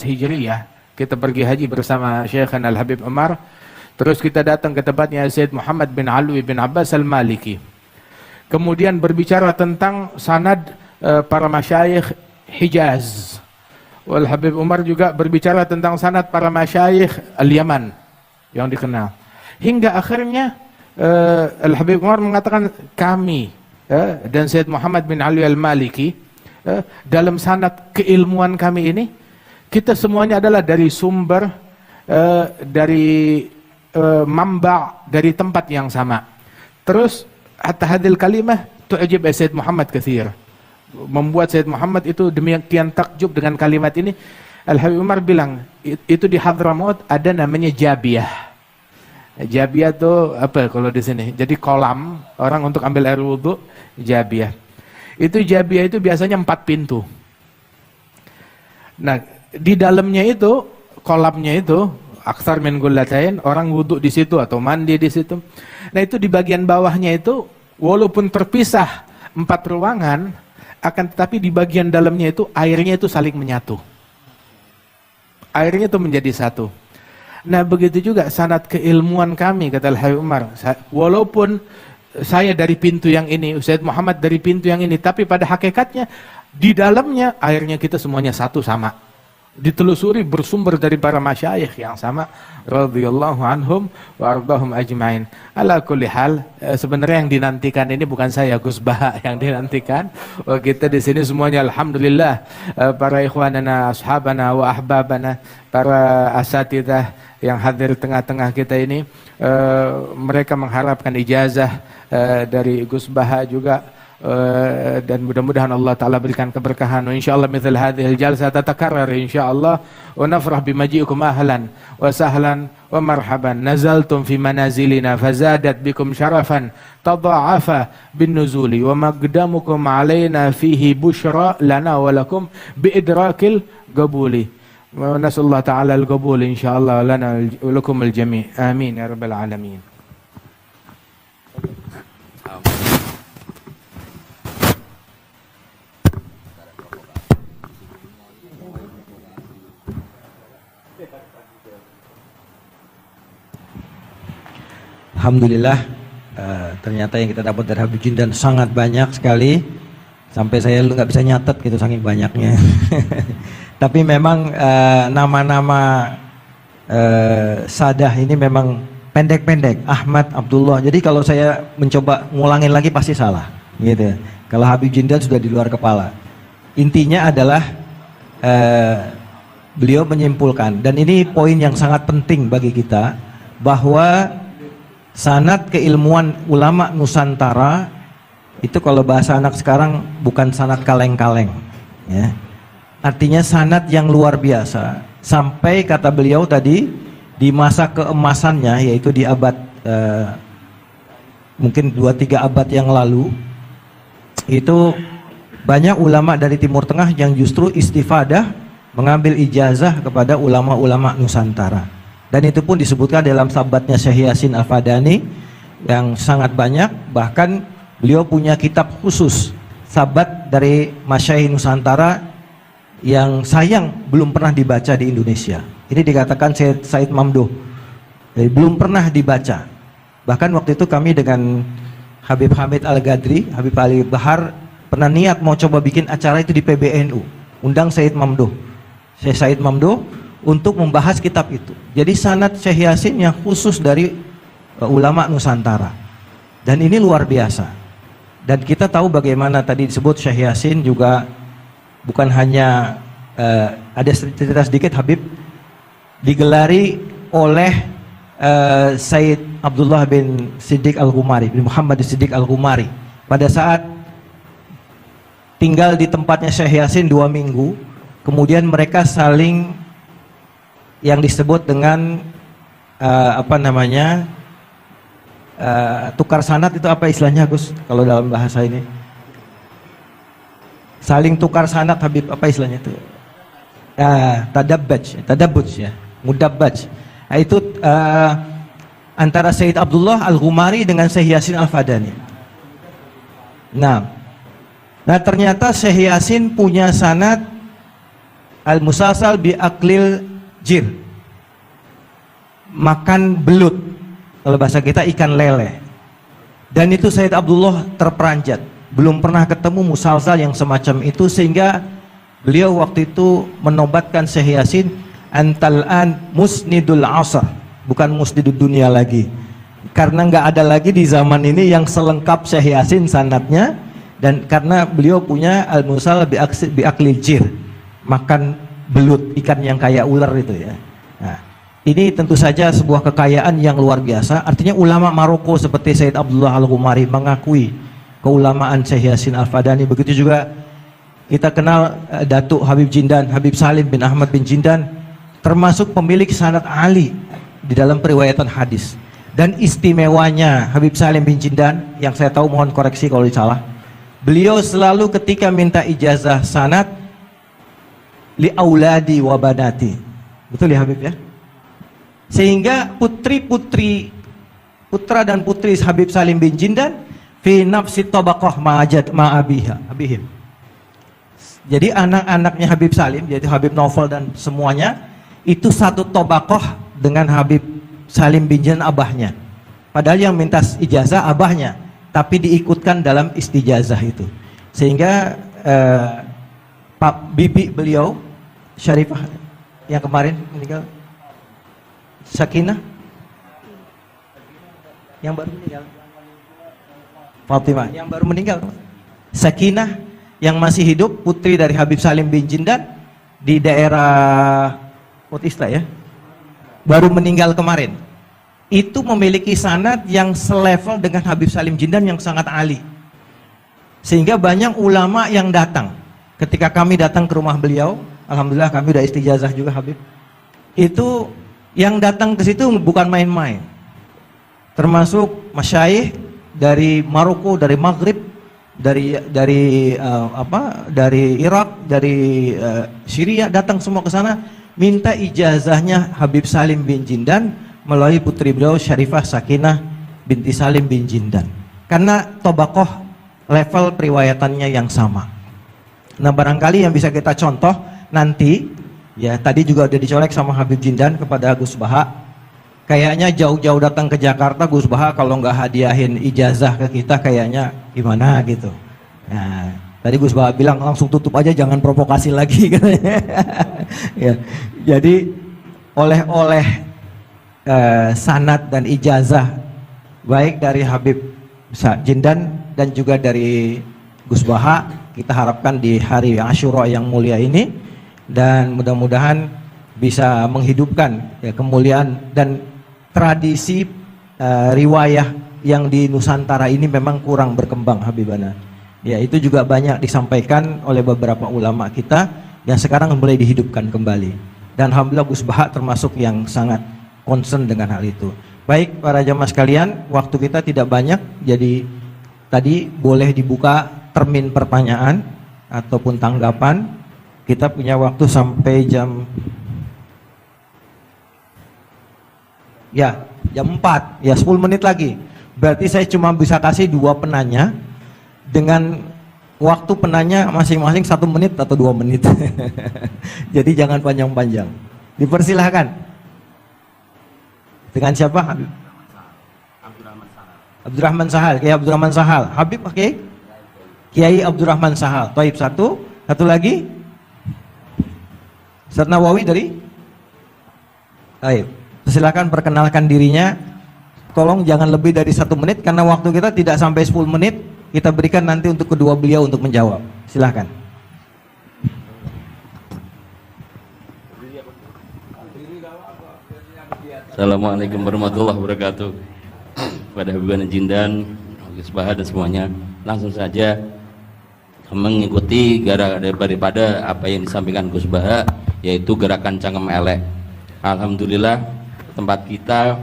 Hijriyah kita pergi haji bersama Syekhana Al-Habib Umar. Terus kita datang ke tempatnya Sayyid Muhammad bin Alwi bin Abbas Al-Maliki. Kemudian berbicara tentang sanad para masyayikh Hijaz. Wal Habib Umar juga berbicara tentang sanad para masyayikh Al-Yaman yang dikenal. Hingga akhirnya Al-Habib Umar mengatakan kami dan Sayyid Muhammad bin Alwi Al-Maliki dalam sanad keilmuan kami ini, kita semuanya adalah dari sumber, dari mamba, dari tempat yang sama. Terus hatta hadil kalimah tu'jib Sayyid Muhammad katsir. Membuat Sayyid Muhammad itu demikian takjub dengan kalimat ini. Al-Habib Umar bilang, itu di Hadramaut ada namanya Jabiyah. Jabiyah itu apa kalau di sini? Jadi kolam orang untuk ambil air wudhu, Jabiyah. Itu Jabiyah itu biasanya 4 pintu. Nah, di dalamnya itu, kolamnya itu aksar min gullatain, orang wudhu di situ atau mandi di situ. Nah, itu di bagian bawahnya itu walaupun terpisah 4 ruangan, akan tetapi di bagian dalamnya itu airnya itu saling menyatu. Airnya itu menjadi satu. Nah, begitu juga sanad keilmuan kami, kata Al-Habib Umar. Walaupun saya dari pintu yang ini, Sayyid Muhammad dari pintu yang ini, tapi pada hakikatnya di dalamnya airnya kita semuanya satu sama. Ditelusuri bersumber dari para masyayikh yang sama radhiyallahu anhum wa ardahum ajmain. Ala kulli hal, sebenarnya yang dinantikan ini bukan saya, Gus Baha yang dinantikan. Kita di sini semuanya alhamdulillah, para ikhwanana, ashabana wa ahbabana, para asatidzah yang hadir tengah-tengah kita ini, mereka mengharapkan ijazah dari Gus Baha juga. Dan mudah-mudahan Allah Ta'ala berikan keberkahan. Wa insyaallah mithal hadhil jalsah tatakarrar insyaallah. Wa nafrah bimaji'ikum ahlan wa sahlan wa marhaban. Nazaltum fi manazilina fazadat bikum syarafan tadha'afa bin nuzuli wa maqdamukum alaina fihi bushra lana wa lakum biidrakil qabuli. Wa nasallahu ta'ala al-qabul insyaallah lana wa lakum al-jami'. Amin ya rabbal alamin. Alhamdulillah, ternyata yang kita dapat dari Habib Jindan sangat banyak sekali, sampai saya nggak bisa nyatet gitu saking banyaknya. Tapi memang nama-nama sadah ini memang pendek-pendek, Ahmad, Abdullah. Jadi kalau saya mencoba ngulangin lagi pasti salah, gitu. Kalau Habib Jindan sudah di luar kepala. Intinya adalah beliau menyimpulkan, dan ini poin yang sangat penting bagi kita, bahwa sanad keilmuan ulama Nusantara itu kalau bahasa anak sekarang bukan sanad kaleng-kaleng. Ya. Artinya sanad yang luar biasa. Sampai kata beliau tadi di masa keemasannya, yaitu di abad mungkin 2-3 abad yang lalu, itu banyak ulama dari Timur Tengah yang justru istifadah mengambil ijazah kepada ulama-ulama Nusantara. Dan itu pun disebutkan dalam sahabatnya Syekh Yasin Al-Fadani yang sangat banyak. Bahkan beliau punya kitab khusus sahabat dari Masyayikh Nusantara yang sayang belum pernah dibaca di Indonesia. Ini dikatakan Said Mamduh, jadi belum pernah dibaca. Bahkan waktu itu kami dengan Habib Hamid Al-Gadri, Habib Ali Bahar pernah niat mau coba bikin acara itu di PBNU, undang Said Mamduh, Syekh Said Mamduh untuk membahas kitab itu. Jadi sanad Syekh Yasin yang khusus dari ulama Nusantara, dan ini luar biasa. Dan kita tahu bagaimana tadi disebut Syekh Yasin juga bukan hanya ada cerita sedikit, Habib digelari oleh Said Abdullah bin Siddiq Al-Ghumari, bin Muhammad Siddiq Al-Ghumari. Pada saat tinggal di tempatnya Syekh Yasin 2 minggu, kemudian mereka saling yang disebut dengan tukar sanad. Itu apa istilahnya Gus kalau dalam bahasa ini? Saling tukar sanad, Habib, apa istilahnya itu? Tadabbaj ya, mudabbaj. Nah, itu antara Sayyid Abdullah Al-Ghumari dengan Syekh Yasin Al-Fadani. Nah ternyata Syekh Yasin punya sanad al-musalsal bi aklil jir, makan belut, kalau bahasa kita ikan lele. Dan itu Sayyid Abdullah terperanjat, belum pernah ketemu musalsal yang semacam itu, sehingga beliau waktu itu menobatkan Syekh Yasin, antal an musnidul asr, bukan musnidul dunia lagi, karena nggak ada lagi di zaman ini yang selengkap Syekh Yasin sanadnya. Dan karena beliau punya al-musal bi aklil jir, makan belut, ikan yang kayak ular itu ya. Nah, ini tentu saja sebuah kekayaan yang luar biasa. Artinya ulama Maroko seperti Sayyid Abdullah Al-Ghumari mengakui keulamaan Syekh Yasin Al-Fadani. Begitu juga kita kenal Datuk Habib Jindan, Habib Salim bin Ahmad bin Jindan, termasuk pemilik sanad Ali di dalam periwayatan hadis. Dan istimewanya Habib Salim bin Jindan, yang saya tahu, mohon koreksi kalau salah, beliau selalu ketika minta ijazah sanad, li auladi wa banati, betul ya Habib ya? Sehingga putra dan putri Habib Salim bin Jindan fi nafsi tabaqah abihim. Jadi anak-anaknya Habib Salim, yaitu Habib Naufal dan semuanya, itu satu tabaqah dengan Habib Salim bin Jindan abahnya. Padahal yang minta ijazah abahnya, tapi diikutkan dalam istijazah itu. Sehingga bibi beliau Syarifah yang kemarin meninggal, Sakinah yang baru meninggal, Fatimah yang baru meninggal, Sakinah yang masih hidup, putri dari Habib Salim bin Jindan di daerah Otista ya, baru meninggal kemarin. Itu memiliki sanad yang selevel dengan Habib Salim Jindan yang sangat ali. Sehingga banyak ulama yang datang. Ketika kami datang ke rumah beliau, alhamdulillah kami udah istijazah juga Habib. Itu yang datang ke situ bukan main-main. Termasuk masyayikh dari Maroko, dari Maghrib, dari Irak, dari Syria, datang semua ke sana minta ijazahnya Habib Salim bin Jindan melalui putri beliau Syarifah Sakinah binti Salim bin Jindan, karena tobakoh level periwayatannya yang sama. Nah barangkali yang bisa kita contoh nanti ya, tadi juga udah dicolek sama Habib Jindan kepada Gus Baha, kayaknya jauh-jauh datang ke Jakarta Gus Baha kalau nggak hadiahin ijazah ke kita kayaknya gimana gitu. Nah tadi Gus Baha bilang langsung tutup aja, jangan provokasi lagi katanya. Ya, jadi oleh sanad dan ijazah baik dari Habib Jindan dan juga dari Gus Baha, kita harapkan di hari Asyura yang mulia ini, dan mudah-mudahan bisa menghidupkan ya, kemuliaan dan tradisi riwayah yang di Nusantara ini memang kurang berkembang Habibana. Ya, itu juga banyak disampaikan oleh beberapa ulama kita yang sekarang mulai dihidupkan kembali. Dan alhamdulillah Gus Baha termasuk yang sangat concern dengan hal itu. Baik para jamaah sekalian, waktu kita tidak banyak, jadi tadi boleh dibuka termin pertanyaan ataupun tanggapan. Kita punya waktu sampai jam 4, ya 10 menit lagi. Berarti saya cuma bisa kasih 2 penanya dengan waktu penanya masing-masing 1 menit atau 2 menit. Jadi jangan panjang-panjang. Dipersilahkan. Dengan siapa? Habib? Abdurrahman Sahal. Kiai Abdurrahman Sahal. Habib oke? Okay? Kiai Abdurrahman Sahal. Taib satu lagi. Ustaz Nawawi dari? Taib. Silakan perkenalkan dirinya. Tolong jangan lebih dari 1 menit karena waktu kita tidak sampai 10 menit. Kita berikan nanti untuk kedua beliau untuk menjawab. Silakan. Assalamualaikum warahmatullahi wabarakatuh. Pada Habib Jindan, Gus Baha dan semuanya, langsung saja mengikuti daripada apa yang disampaikan Gus Baha, yaitu gerakan Cangkem Elek. Alhamdulillah tempat kita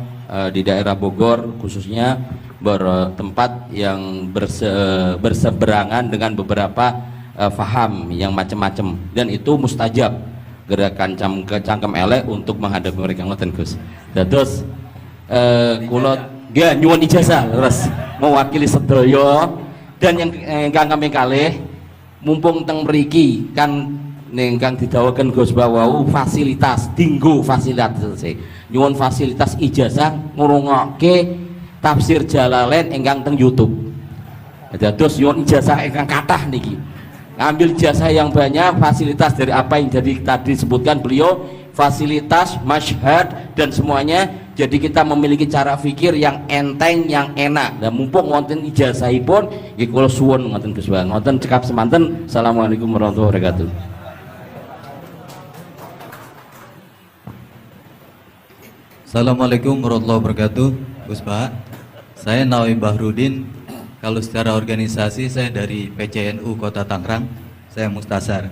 di daerah Bogor khususnya bertempat yang berseberangan dengan beberapa faham yang macam-macam, dan itu mustajab gerakan Cangkem Elek untuk menghadapi mereka ngoten Gus. Dados kula nggih nyuwun ijazah terus mewakili sedaya, dan yang kami kalih mumpung teng mriki kan ingkang didhawuhaken Gus Bawau fasilitas dinggo fasilitas nyuwun fasilitas ijazah ngrungokke tafsir Jalalain ingkang teng YouTube. Dados nyuwun ijazah ingkang kathah niki. Ngambil ijazah yang banyak, fasilitas dari apa yang jadi tadi disebutkan beliau, fasilitas, masyhad dan semuanya. Jadi kita memiliki cara fikir yang enteng, yang enak. Dan mumpung wonten ijazahipun, nggih kula suwun ngoten Gus Bang. Ngoten cekap semanten. Assalamualaikum warahmatullahi wabarakatuh. Assalamualaikum warahmatullahi wabarakatuh. Gus Baha, saya Nawawi Bahrudin. Kalau secara organisasi saya dari PCNU Kota Tangerang, saya Mustasar.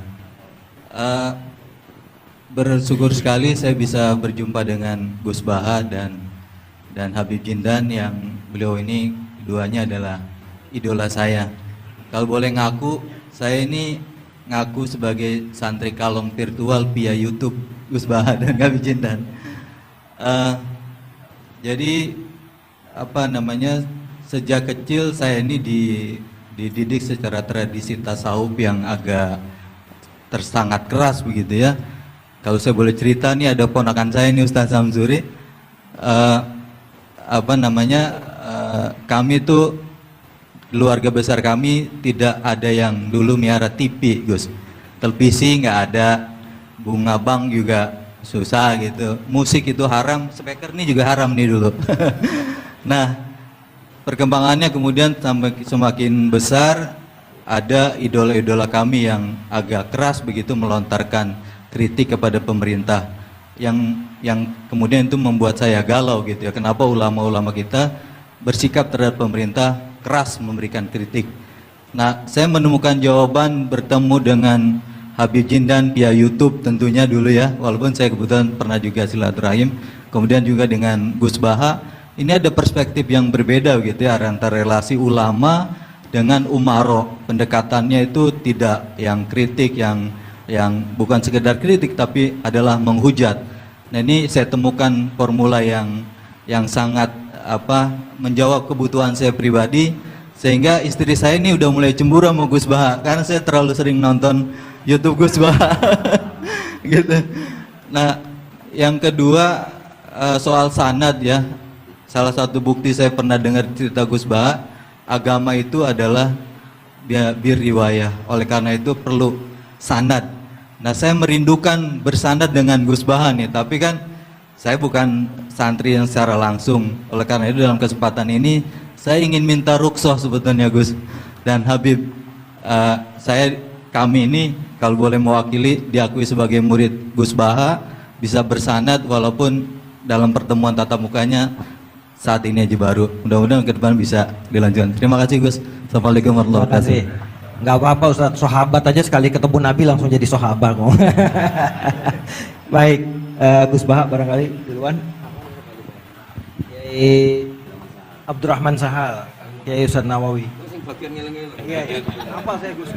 Bersyukur sekali saya bisa berjumpa dengan Gus Baha dan Habib Jindan yang beliau ini keduanya adalah idola saya. Kalau boleh ngaku, saya ini ngaku sebagai santri kalong virtual via YouTube Gus Baha dan Habib Jindan. Jadi sejak kecil saya ini dididik secara tradisi tasawuf yang agak sangat keras begitu ya. Kalau saya boleh cerita nih, ada ponakan saya ini Ustaz Samsuri, kami tuh keluarga besar kami tidak ada yang dulu miara TV Gus, televisi nggak ada, bunga bank juga susah gitu, musik itu haram, speaker nih juga haram nih dulu. Nah, perkembangannya kemudian semakin besar, ada idola-idola kami yang agak keras begitu melontarkan kritik kepada pemerintah yang kemudian itu membuat saya galau gitu ya. Kenapa ulama-ulama kita bersikap terhadap pemerintah keras memberikan kritik? Nah, saya menemukan jawaban bertemu dengan Habib Jindan via YouTube tentunya dulu ya, walaupun saya kebetulan pernah juga silaturahim, kemudian juga dengan Gus Baha. Ini ada perspektif yang berbeda gitu ya, antara relasi ulama dengan umaro. Pendekatannya itu tidak yang kritik, yang bukan sekedar kritik tapi adalah menghujat. Nah, ini saya temukan formula yang sangat menjawab kebutuhan saya pribadi, sehingga istri saya ini udah mulai cemburu sama Gus Baha karena saya terlalu sering nonton YouTube Gus Baha. Gitu. Nah, yang kedua soal sanad ya. Salah satu bukti saya pernah dengar cerita Gus Baha, agama itu adalah bir riwayah. Oleh karena itu perlu sanad. Nah, saya merindukan bersanad dengan Gus Baha nih, tapi kan saya bukan santri yang secara langsung. Oleh karena itu dalam kesempatan ini saya ingin minta rukhsah sebetulnya Gus dan Habib. Kami ini kalau boleh mewakili diakui sebagai murid Gus Baha, bisa bersanad walaupun dalam pertemuan tatap mukanya saat ini aja baru. Mudah-mudahan ke depan bisa dilanjutkan. Terima kasih Gus. Assalamualaikum warahmatullahi wabarakatuh. Nggak apa-apa Ustaz, sahabat aja sekali ketemu Nabi langsung jadi sahabat kok. Baik, Gus Baha barangkali duluan. Kiai Abdurrahman Sahal, Kiai Ustaz Nawawi. Iya, iya. Apa saya Gus?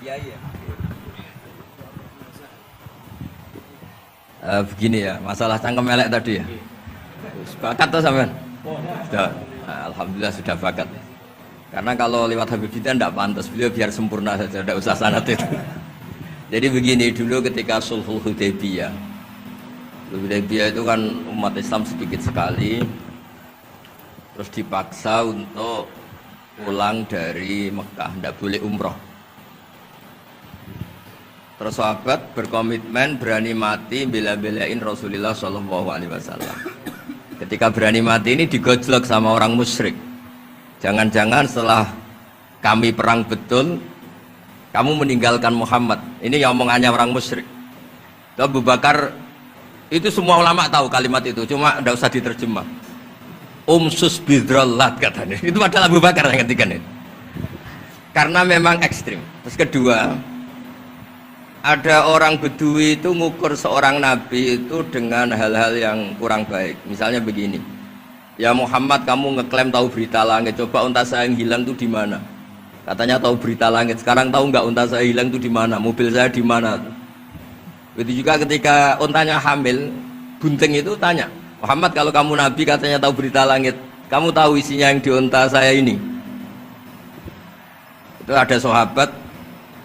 Iya, iya. Begini ya, masalah cangkem elek tadi ya. Bakat tuh sampean? Sudah. Nah, alhamdulillah sudah bakat. Karena kalau lewat Habib Jidan tidak pantas, beliau biar sempurna saja, tidak usah sanad itu. Jadi begini, dulu ketika Sulhul Hudaybiyah, Hudaybiyah itu kan umat Islam sedikit sekali, terus dipaksa untuk pulang dari Mekah, tidak boleh umroh. Terus sahabat berkomitmen berani mati bela-belain Rasulullah SAW. Ketika berani mati ini digojlok sama orang musyrik. Jangan-jangan setelah kami perang betul, kamu meninggalkan Muhammad. Ini yang omongannya orang musyrik. Abu Bakar, itu semua ulama tahu kalimat itu, cuma tidak usah diterjemah. Umsus bidrallat katanya. Itu adalah Abu Bakar yang ketikan itu. Karena memang ekstrim. Terus kedua, ada orang Bedui itu ngukur seorang nabi itu dengan hal-hal yang kurang baik. Misalnya begini, ya Muhammad, kamu ngeklaim tahu berita langit, coba unta saya yang hilang itu di mana? Katanya tahu berita langit, sekarang tahu nggak unta saya hilang itu di mana? Mobil saya di mana? Begitu juga ketika untanya hamil, bunting itu tanya, Muhammad, kalau kamu nabi katanya tahu berita langit, kamu tahu isinya yang di unta saya ini? Itu ada sahabat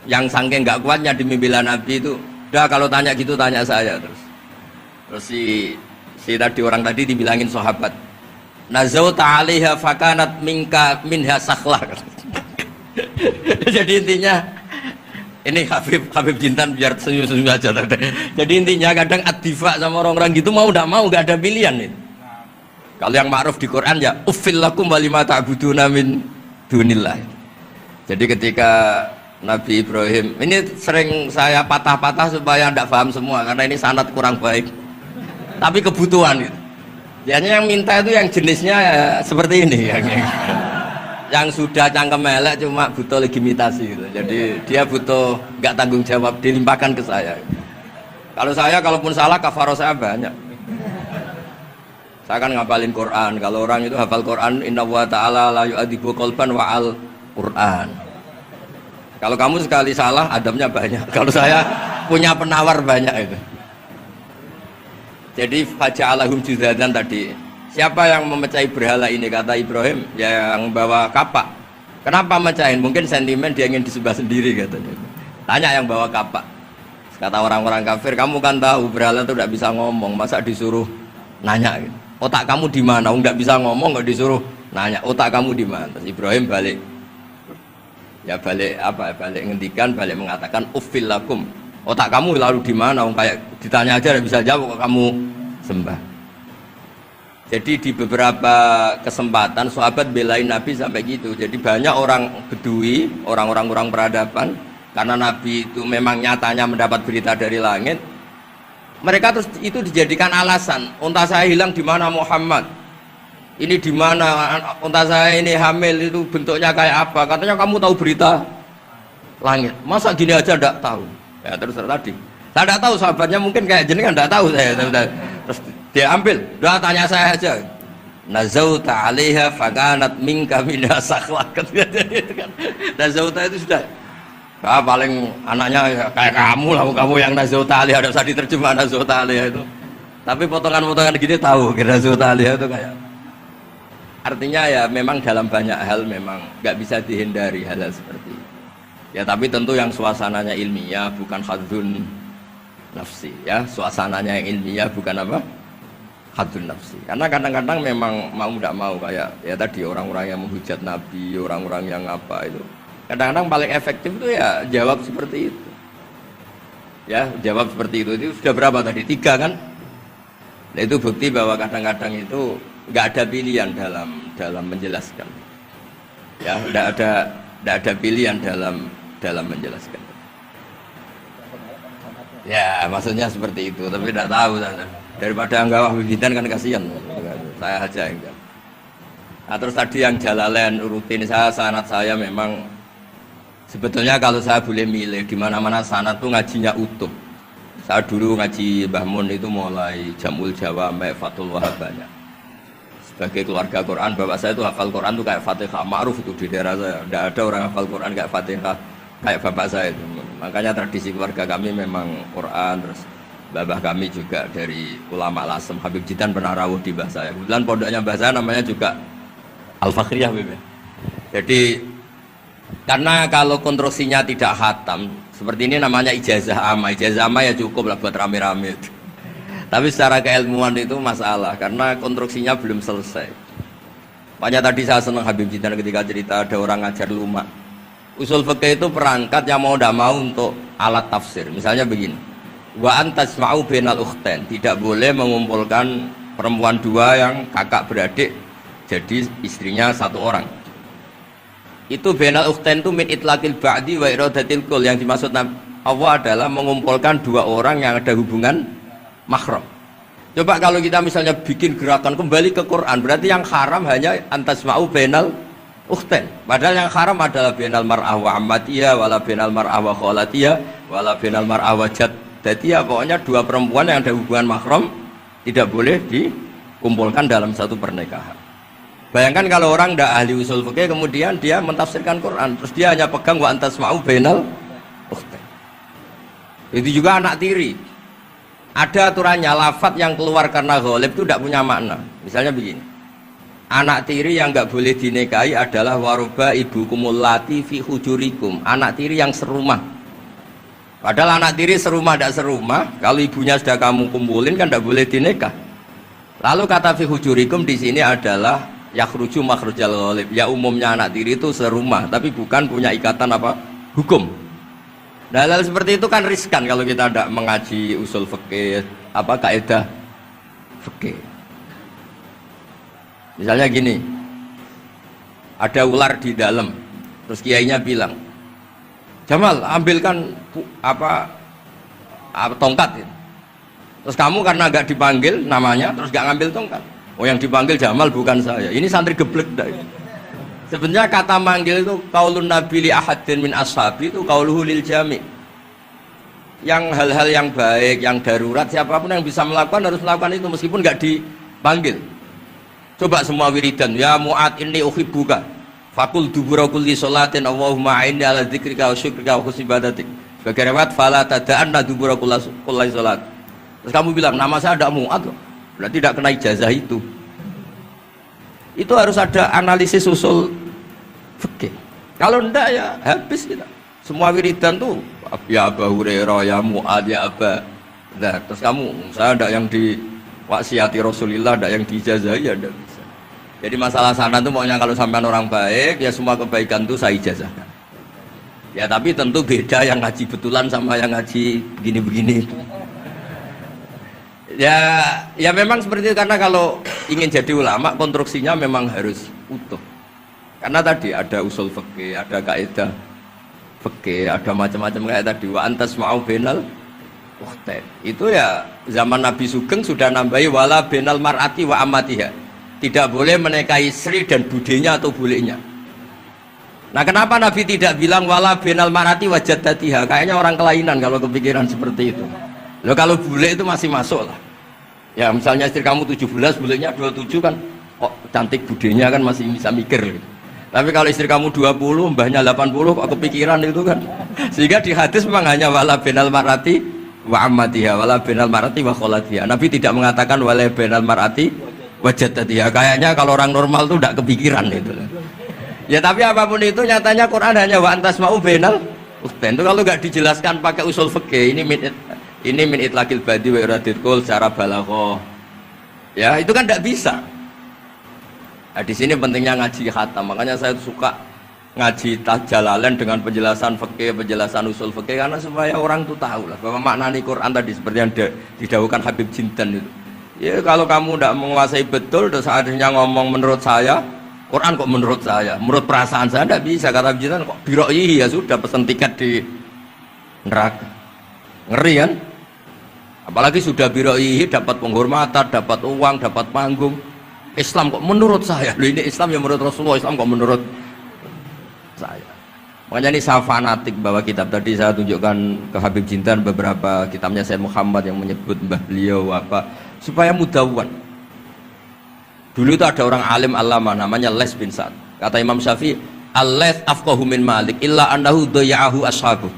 yang saking nggak kuatnya demi bela Nabi itu, udah kalau tanya gitu tanya saya terus si tadi orang tadi dibilangin sahabat, nazauta 'alaiha fakanat minha sakhlah. Jadi intinya ini Habib Jintan biar senyum-senyum aja. Jadi intinya kadang ad-difa sama orang-orang gitu mau tidak mau nggak ada pilihan itu. Kalau yang ma'ruf di Quran ya uffil lakum wa lima ta'buduna min dunillah. Jadi ketika Nabi Ibrahim, ini sering saya patah-patah supaya tidak paham semua karena ini sanad kurang baik, tapi kebutuhan gitu. Biasanya yang minta itu yang jenisnya ya, seperti ini yang sudah cangkem elek cuma butuh legitimasi gitu. Jadi dia butuh nggak tanggung jawab, dilimpahkan ke saya. Kalau saya kalaupun salah kafaroh saya banyak. Saya kan ngapalin Quran. Kalau orang itu hafal Quran, inna wa ta'ala la yu'adzibu qalban wa al Quran. Kalau kamu sekali salah, adabnya banyak. Kalau saya punya penawar banyak itu. Jadi faja'alahum juzadan tadi. Siapa yang memecahi berhala ini? Kata Ibrahim, ya yang bawa kapak. Kenapa mecahin? Mungkin sentimen dia ingin disembah sendiri katanya. Tanya yang bawa kapak. Kata orang-orang kafir, kamu kan tahu berhala itu tidak bisa ngomong, masa disuruh nanya gitu. Otak kamu di mana? Nggak bisa ngomong, nggak disuruh nanya. Otak kamu di mana? Terus Ibrahim balik. Ya balik ngendikan, balik mengatakan uffil lakum, otak kamu lalu di mana? Kayak ditanya aja bisa jawab kok kamu sembah. Jadi di beberapa kesempatan sahabat belain Nabi sampai gitu. Jadi banyak orang Bedui, orang-orang peradaban, karena Nabi itu memang nyatanya mendapat berita dari langit, mereka terus itu dijadikan alasan. Unta saya hilang di mana Muhammad? Ini di mana unta saya ini hamil, itu bentuknya kayak apa? Katanya kamu tahu berita langit. Masa gini aja enggak tahu? Ya terus tadi. Saya enggak tahu, sahabatnya mungkin kayak jenengan enggak tahu saya. Terus dia ambil, udah tanya saya aja. Nazauta 'alaiha fakanat minka minha sakhlah. Nazauta itu sudah paling anaknya kayak kamu lah, kamu yang nazauta 'alaiha, enggak usah diterjemah nazauta 'alaiha itu. Tapi potongan-potongan gini tahu kira nazauta 'alaiha itu kayak. Artinya ya memang dalam banyak hal memang nggak bisa dihindari hal-hal seperti itu. Ya tapi tentu yang suasananya ilmiah, bukan hadun nafsi ya. Suasananya yang ilmiah bukan apa? Hadun nafsi. Karena kadang-kadang memang mau tidak mau kayak ya tadi orang-orang yang menghujat Nabi, orang-orang yang apa itu. Kadang-kadang paling efektif itu ya jawab seperti itu. Ya jawab seperti itu sudah berapa tadi? 3 kan? Nah, itu bukti bahwa kadang-kadang itu nggak ada pilihan dalam menjelaskan. Ya, nggak ada pilihan dalam menjelaskan. Ya, maksudnya seperti itu, tapi tidak tahu. Daripada enggak wahbibitan kan kasihan. Saya aja enggak. Nah, terus tadi yang Jalalain rutin sanad saya memang sebetulnya kalau saya boleh milih di mana-mana sanad tuh ngajinya utuh. Saya dulu ngaji Mbah Mun itu mulai Jamul Jawami, Fathul Wahab banyak. Sebagai keluarga Quran, bapak saya itu hafal Quran tuh kayak Fatihah, ma'ruf itu di daerah saya. Tidak ada orang hafal Quran kayak Fatihah kayak bapak saya itu. Makanya tradisi keluarga kami memang Quran. Terus babah kami juga dari ulama Lasem, Habib Jidan pernah rawuh di mbah saya. Kebetulan pondoknya mbah saya namanya juga Al-Fakhriyah. Jadi karena kalau konstruksinya tidak khatam seperti ini namanya ijazah amma. Ijazah amma ya cukup lah buat rame-rame. Tapi secara keilmuan itu masalah karena konstruksinya belum selesai. Makanya tadi saya senang Habib Jidan ketika cerita ada orang ngajar lumak. Usul fikih itu perangkat yang mau tidak mau untuk alat tafsir. Misalnya begini, wa antasma'u bainal ukhtain, tidak boleh mengumpulkan perempuan dua yang kakak beradik jadi istrinya satu orang. Itu bainal ukhtain itu min itlaqil ba'di wa iradatil kul, yang dimaksud Allah adalah mengumpulkan dua orang yang ada hubungan mahram. Coba kalau kita misalnya bikin gerakan kembali ke Quran, berarti yang haram hanya antasma'u bainal ukhtain. Padahal yang haram adalah bainal mar'ah wa ammatiyah wala bainal mar'ah wa khalatiyah wala bainal mar'ah wa jaddiyah. Pokoknya dua perempuan yang ada hubungan mahram tidak boleh dikumpulkan dalam satu pernikahan. Bayangkan kalau orang tidak ahli usul fikih kemudian dia mentafsirkan Quran terus dia hanya pegang wa antasma'u bainal ukhtain. Itu juga anak tiri. Ada aturannya, lafadz yang keluar karena ghalib itu tidak punya makna. Misalnya begini, anak tiri yang nggak boleh dinikahi adalah waruba ibukumul lati fi hujurikum, anak tiri yang serumah. Padahal anak tiri serumah tidak serumah, kalau ibunya sudah kamu kumpulin kan tidak boleh dinikah. Lalu kata fi hujurikum di sini adalah yakhruju makhrujal ghalib. Ya umumnya anak tiri itu serumah, tapi bukan punya ikatan apa hukum. Nah, hal seperti itu kan riskan kalau kita tidak mengaji usul fikih apa kaidah fikih. Misalnya gini, ada ular di dalam, terus kiainya bilang, Jamal ambilkan tongkat. Terus kamu karena agak dipanggil namanya, terus gak ngambil tongkat. Oh yang dipanggil Jamal bukan saya. Ini santri geblek dah. Sebenarnya kata manggil itu qaulun nabi li ahadin min ashabi itu qauluhu lil jami'. Yang hal-hal yang baik, yang darurat siapapun yang bisa melakukan harus melakukan itu meskipun nggak dipanggil. Coba semua wiridan, ya Mu'ad inni uhibbuka. Fakul dubura kulli sholatin Allahumma a'inni ala dzikrika wa syukrika wa husni ibadatik. Sebagai riwayat fala tada'anna dubura kulli sholat. Terus kamu bilang nama saya ada Mu'ad loh. Berarti tidak kena ijazah itu. Itu harus ada analisis usul fikih. Kalau enggak ya habis kita. Semua wiridan tuh ya Abu Hurairah, ya Mu'ad, ya Aba. Nah, terus kamu, saya enggak yang di waksiati Rasulullah, enggak yang diijazahi ya enggak bisa. Jadi masalah sana tuh maunya kalau sampean orang baik, ya semua kebaikan tuh saya ijazahkan. Ya tapi tentu beda yang ngaji betulan sama yang ngaji begini-begini. Ya memang seperti itu karena kalau ingin jadi ulama konstruksinya memang harus utuh. Karena tadi ada usul fikih, ada kaidah fikih, ada macam-macam kayak tadi wa antasma'u bainal ukhtain. Itu ya zaman Nabi Sugeng sudah nambahi wala bainal mar'ati wa ammatiha. Tidak boleh menikahi istri dan budenya atau bulenya. Nah, kenapa Nabi tidak bilang wala bainal mar'ati wa jaddatiha? Kayaknya orang kelainan kalau kepikiran seperti itu. Loh kalau bule itu masih masuk lah. Ya misalnya istri kamu 17, bulenya 27 kan kok cantik budenya kan masih bisa mikir gitu. Tapi kalau istri kamu 20, mbahnya 80 kok kepikiran itu kan. Sehingga di hadis memang hanya wala bainal mar'ati wa ammatiha, wala bainal mar'ati wa kholatiha. Nabi tidak mengatakan wala bainal mar'ati wa jaddatiha. Kayaknya kalau orang normal tuh tidak kepikiran itu. Ya tapi apapun itu nyatanya Quran hanya wa antasma'u bainal ukhtain. Itu kalau nggak dijelaskan pakai usul fikih ini min itlaqil badi wa iradil kul secara balaghah. Ya, itu kan tidak bisa. Nah, di sini pentingnya ngaji khatam. Makanya saya suka ngaji Jalalain dengan penjelasan fikih, penjelasan usul fikih karena supaya orang itu tahu lah bahwa maknani Quran tadi seperti yang didhawuhkan Habib Jindan itu. Ya, kalau kamu tidak menguasai betul terus akhirnya ngomong menurut saya, Quran kok menurut saya, menurut perasaan saya tidak bisa. Kata Habib Jindan kok biroi ya sudah pesan tiket di neraka. Ngeri kan? Apalagi sudah biroi dapat penghormatan, dapat uang, dapat panggung. Islam kok menurut saya. Loh, ini Islam yang menurut Rasulullah, Islam kok menurut saya. Makanya ini saya fanatik bahwa kitab tadi saya tunjukkan ke Habib Jintan beberapa kitabnya Sayyid Muhammad yang menyebut mbah beliau apa supaya mudawwan. Dulu itu ada orang alim alama namanya Les bin Sa'ad. Kata Imam Syafi'i, "Al-Les afqahu min Malik illa annahu daya'ahu ashabuh."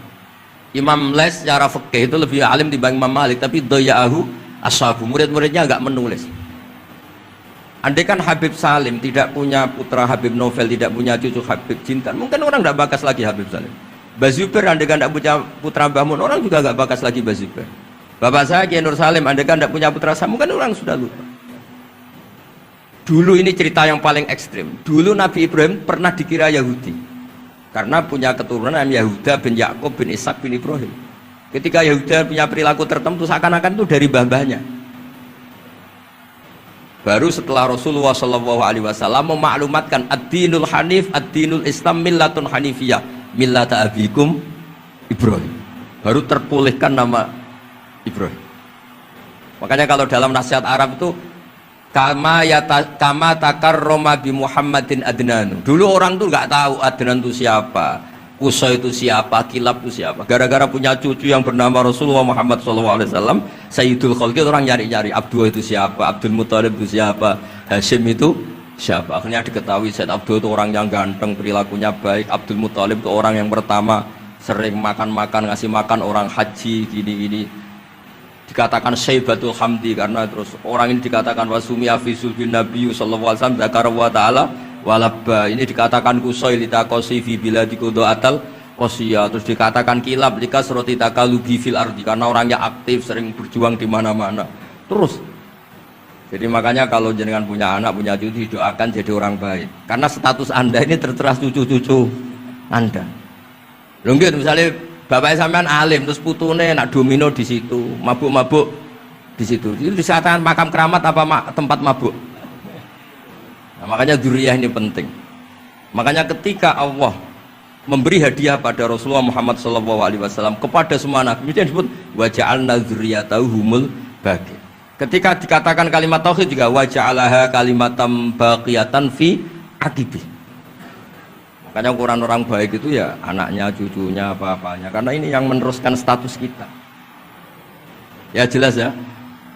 Imam Les secara fikih itu lebih alim dibanding Imam Malik, tapi daya'ahu ashabuh. Murid-muridnya enggak menulis. Andai kan Habib Salim tidak punya putra Habib Novel, tidak punya cucu Habib Jintan, mungkin orang tidak bakas lagi Habib Salim. Mbah Zubair andai kan tidak punya putra Mbah Mun, orang juga nggak bakas lagi Mbah Zubair. Bapak saya Kiai Nur Salim andai kan tidak punya putra saya, mungkin orang sudah lupa. Dulu ini cerita yang paling ekstrim. Dulu Nabi Ibrahim pernah dikira Yahudi karena punya keturunan Yahuda bin Yakub bin Ishak bin Ibrahim. Ketika Yahuda punya perilaku tertentu seakan-akan itu dari mbah-mbahnya. Baru setelah Rasulullah SAW memaklumatkan ad-dinul hanif, ad-dinul Islam millatun hanifiyah, millata abikum Ibrahim. Baru terpulihkan nama Ibrahim. Makanya kalau dalam nasihat Arab itu kama takarrama bi Muhammadin Adnanu. Dulu orang tuh nggak tahu Adnan itu siapa, Qusay itu siapa, Kilab itu siapa. Gara-gara punya cucu yang bernama Rasulullah Muhammad SAW, Sayyidul Khalqi, orang nyari-nyari Abdul itu siapa, Abdul Muthalib itu siapa, Hashim itu siapa. Akhirnya diketahui Sayyid Abdul itu orang yang ganteng, perilakunya baik. Abdul Muthalib itu orang yang pertama sering makan-makan, ngasih makan orang haji, gini-gini. Dikatakan Syaibatul Hamdi karena terus orang ini dikatakan wasumia fisul bin Nabi sallallahu alaihi wasallam dzakara wa ta'ala walabba. Ini dikatakan Qusay litaqasi fi biladi qudaatal qasiyah. Terus dikatakan Kilab likasrati takalubi fil ardi karena orangnya aktif, sering berjuang di mana-mana. Terus jadi makanya kalau jenengan punya anak, punya cucu, doakan jadi orang baik. Karena status Anda ini tertera cucu-cucu Anda. Lho nggih misalnya bapaknya sampean alim terus putune nak domino di situ, mabuk-mabuk di situ. Itu disatakan makam keramat apa tempat mabuk? Nah, makanya dzurriyyah ini penting. Makanya ketika Allah memberi hadiah pada Rasulullah Muhammad SAW kepada semua nabi, itu disebut wa ja'alna dzurriyyatahu humul baqi. Ketika dikatakan kalimat tauhid juga wa ja'alaha kalimatam baqiyatan fi aqibi. Makanya ukuran orang baik itu ya anaknya, cucunya, apa-apanya. Karena ini yang meneruskan status kita. Ya jelas ya.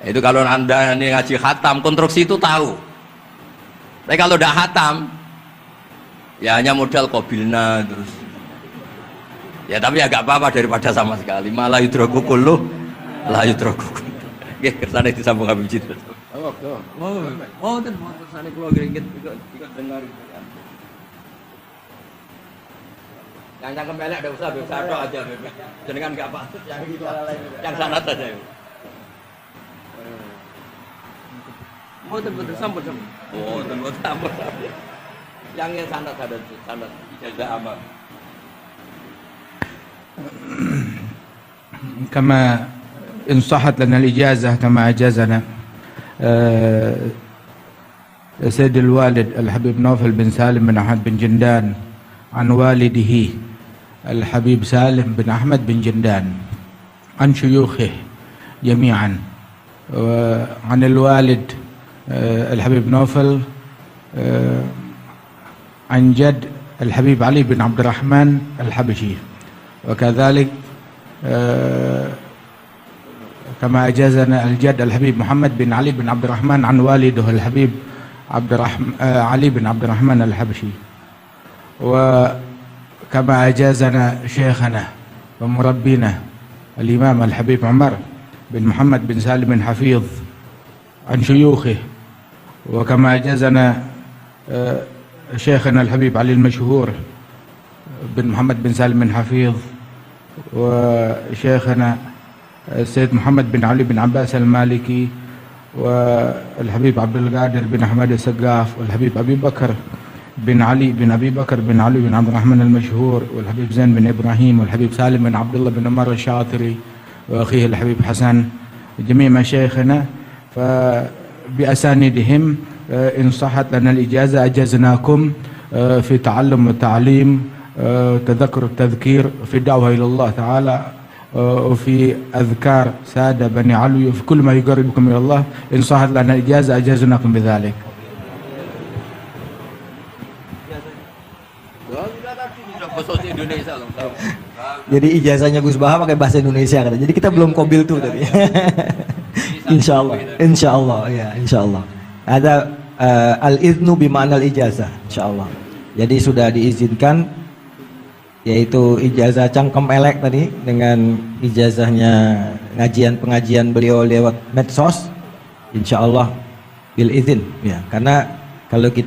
Itu kalau Anda ini ngaji khatam, konstruksi itu tahu. Tapi kalau tidak khatam, ya hanya modal qabilna terus. Ya tapi agak apa-apa daripada sama sekali. Malah yudroku kulluh, la yudroku kulluh. Oke, kersane disambung Habib Jintan. Oh, dan kersane kula geringet ikut dengar. Yang cangkem pelek ada usah bebas ada aja bebas. Jenengan enggak patut yang itu yang sanad saja. Oh, betul sambut. Oh, betul sambut. Yang sanad ada sanad ijazah amal. كما إن صحت لنا الإجازة كما أجازنا سيد الوالد الحبيب نوفل بن سالم بن أحمد بن جندان عن والده الحبيب سالم بن أحمد بن جندان عن شيوخه جميعا عن الوالد الحبيب نوفل عن جد الحبيب علي بن عبد الرحمن الحبشي وكذلك كما أجازنا الجد الحبيب محمد بن علي بن عبد الرحمن عن والده الحبيب علي بن عبد الرحمن الحبشي وكما أجازنا شيخنا ومربينا الإمام الحبيب عمر بن محمد بن سالم بن حفيظ عن شيوخه وكما أجازنا شيخنا الحبيب علي المشهور بن محمد بن سالم بن حفيظ وشيخنا السيد محمد بن علي بن عباس المالكي والحبيب عبد القادر بن أحمد السقاف والحبيب أبي بكر بن علي بن أبي بكر بن علي بن عبد الرحمن المشهور والحبيب زين بن إبراهيم والحبيب سالم بن عبد الله بن عمر الشاطري وأخيه الحبيب حسن جميع مشايخنا فبأسانيدهم إن صحت لنا الإجازة أجزناكم في تعلم والتعليم تذكر التذكير في الدعوة إلى الله تعالى وفي أذكار سادة بني علوي وفي كل ما يقربكم إلى الله إن صحت لنا الإجازة أجزناكم بذلك. Bahasa Indonesia loh. Jadi ijazahnya Gus Baha pakai bahasa Indonesia kan. Jadi kita belum kobil tuh tadi. Insyaallah, insyaallah ya, insyaallah. Ada al-iznu bima'na al-ijazah, insyaallah. Jadi sudah diizinkan, yaitu ijazah cangkem elek tadi dengan ijazahnya pengajian beliau lewat medsos, insyaallah bil izin ya. Karena kalau kita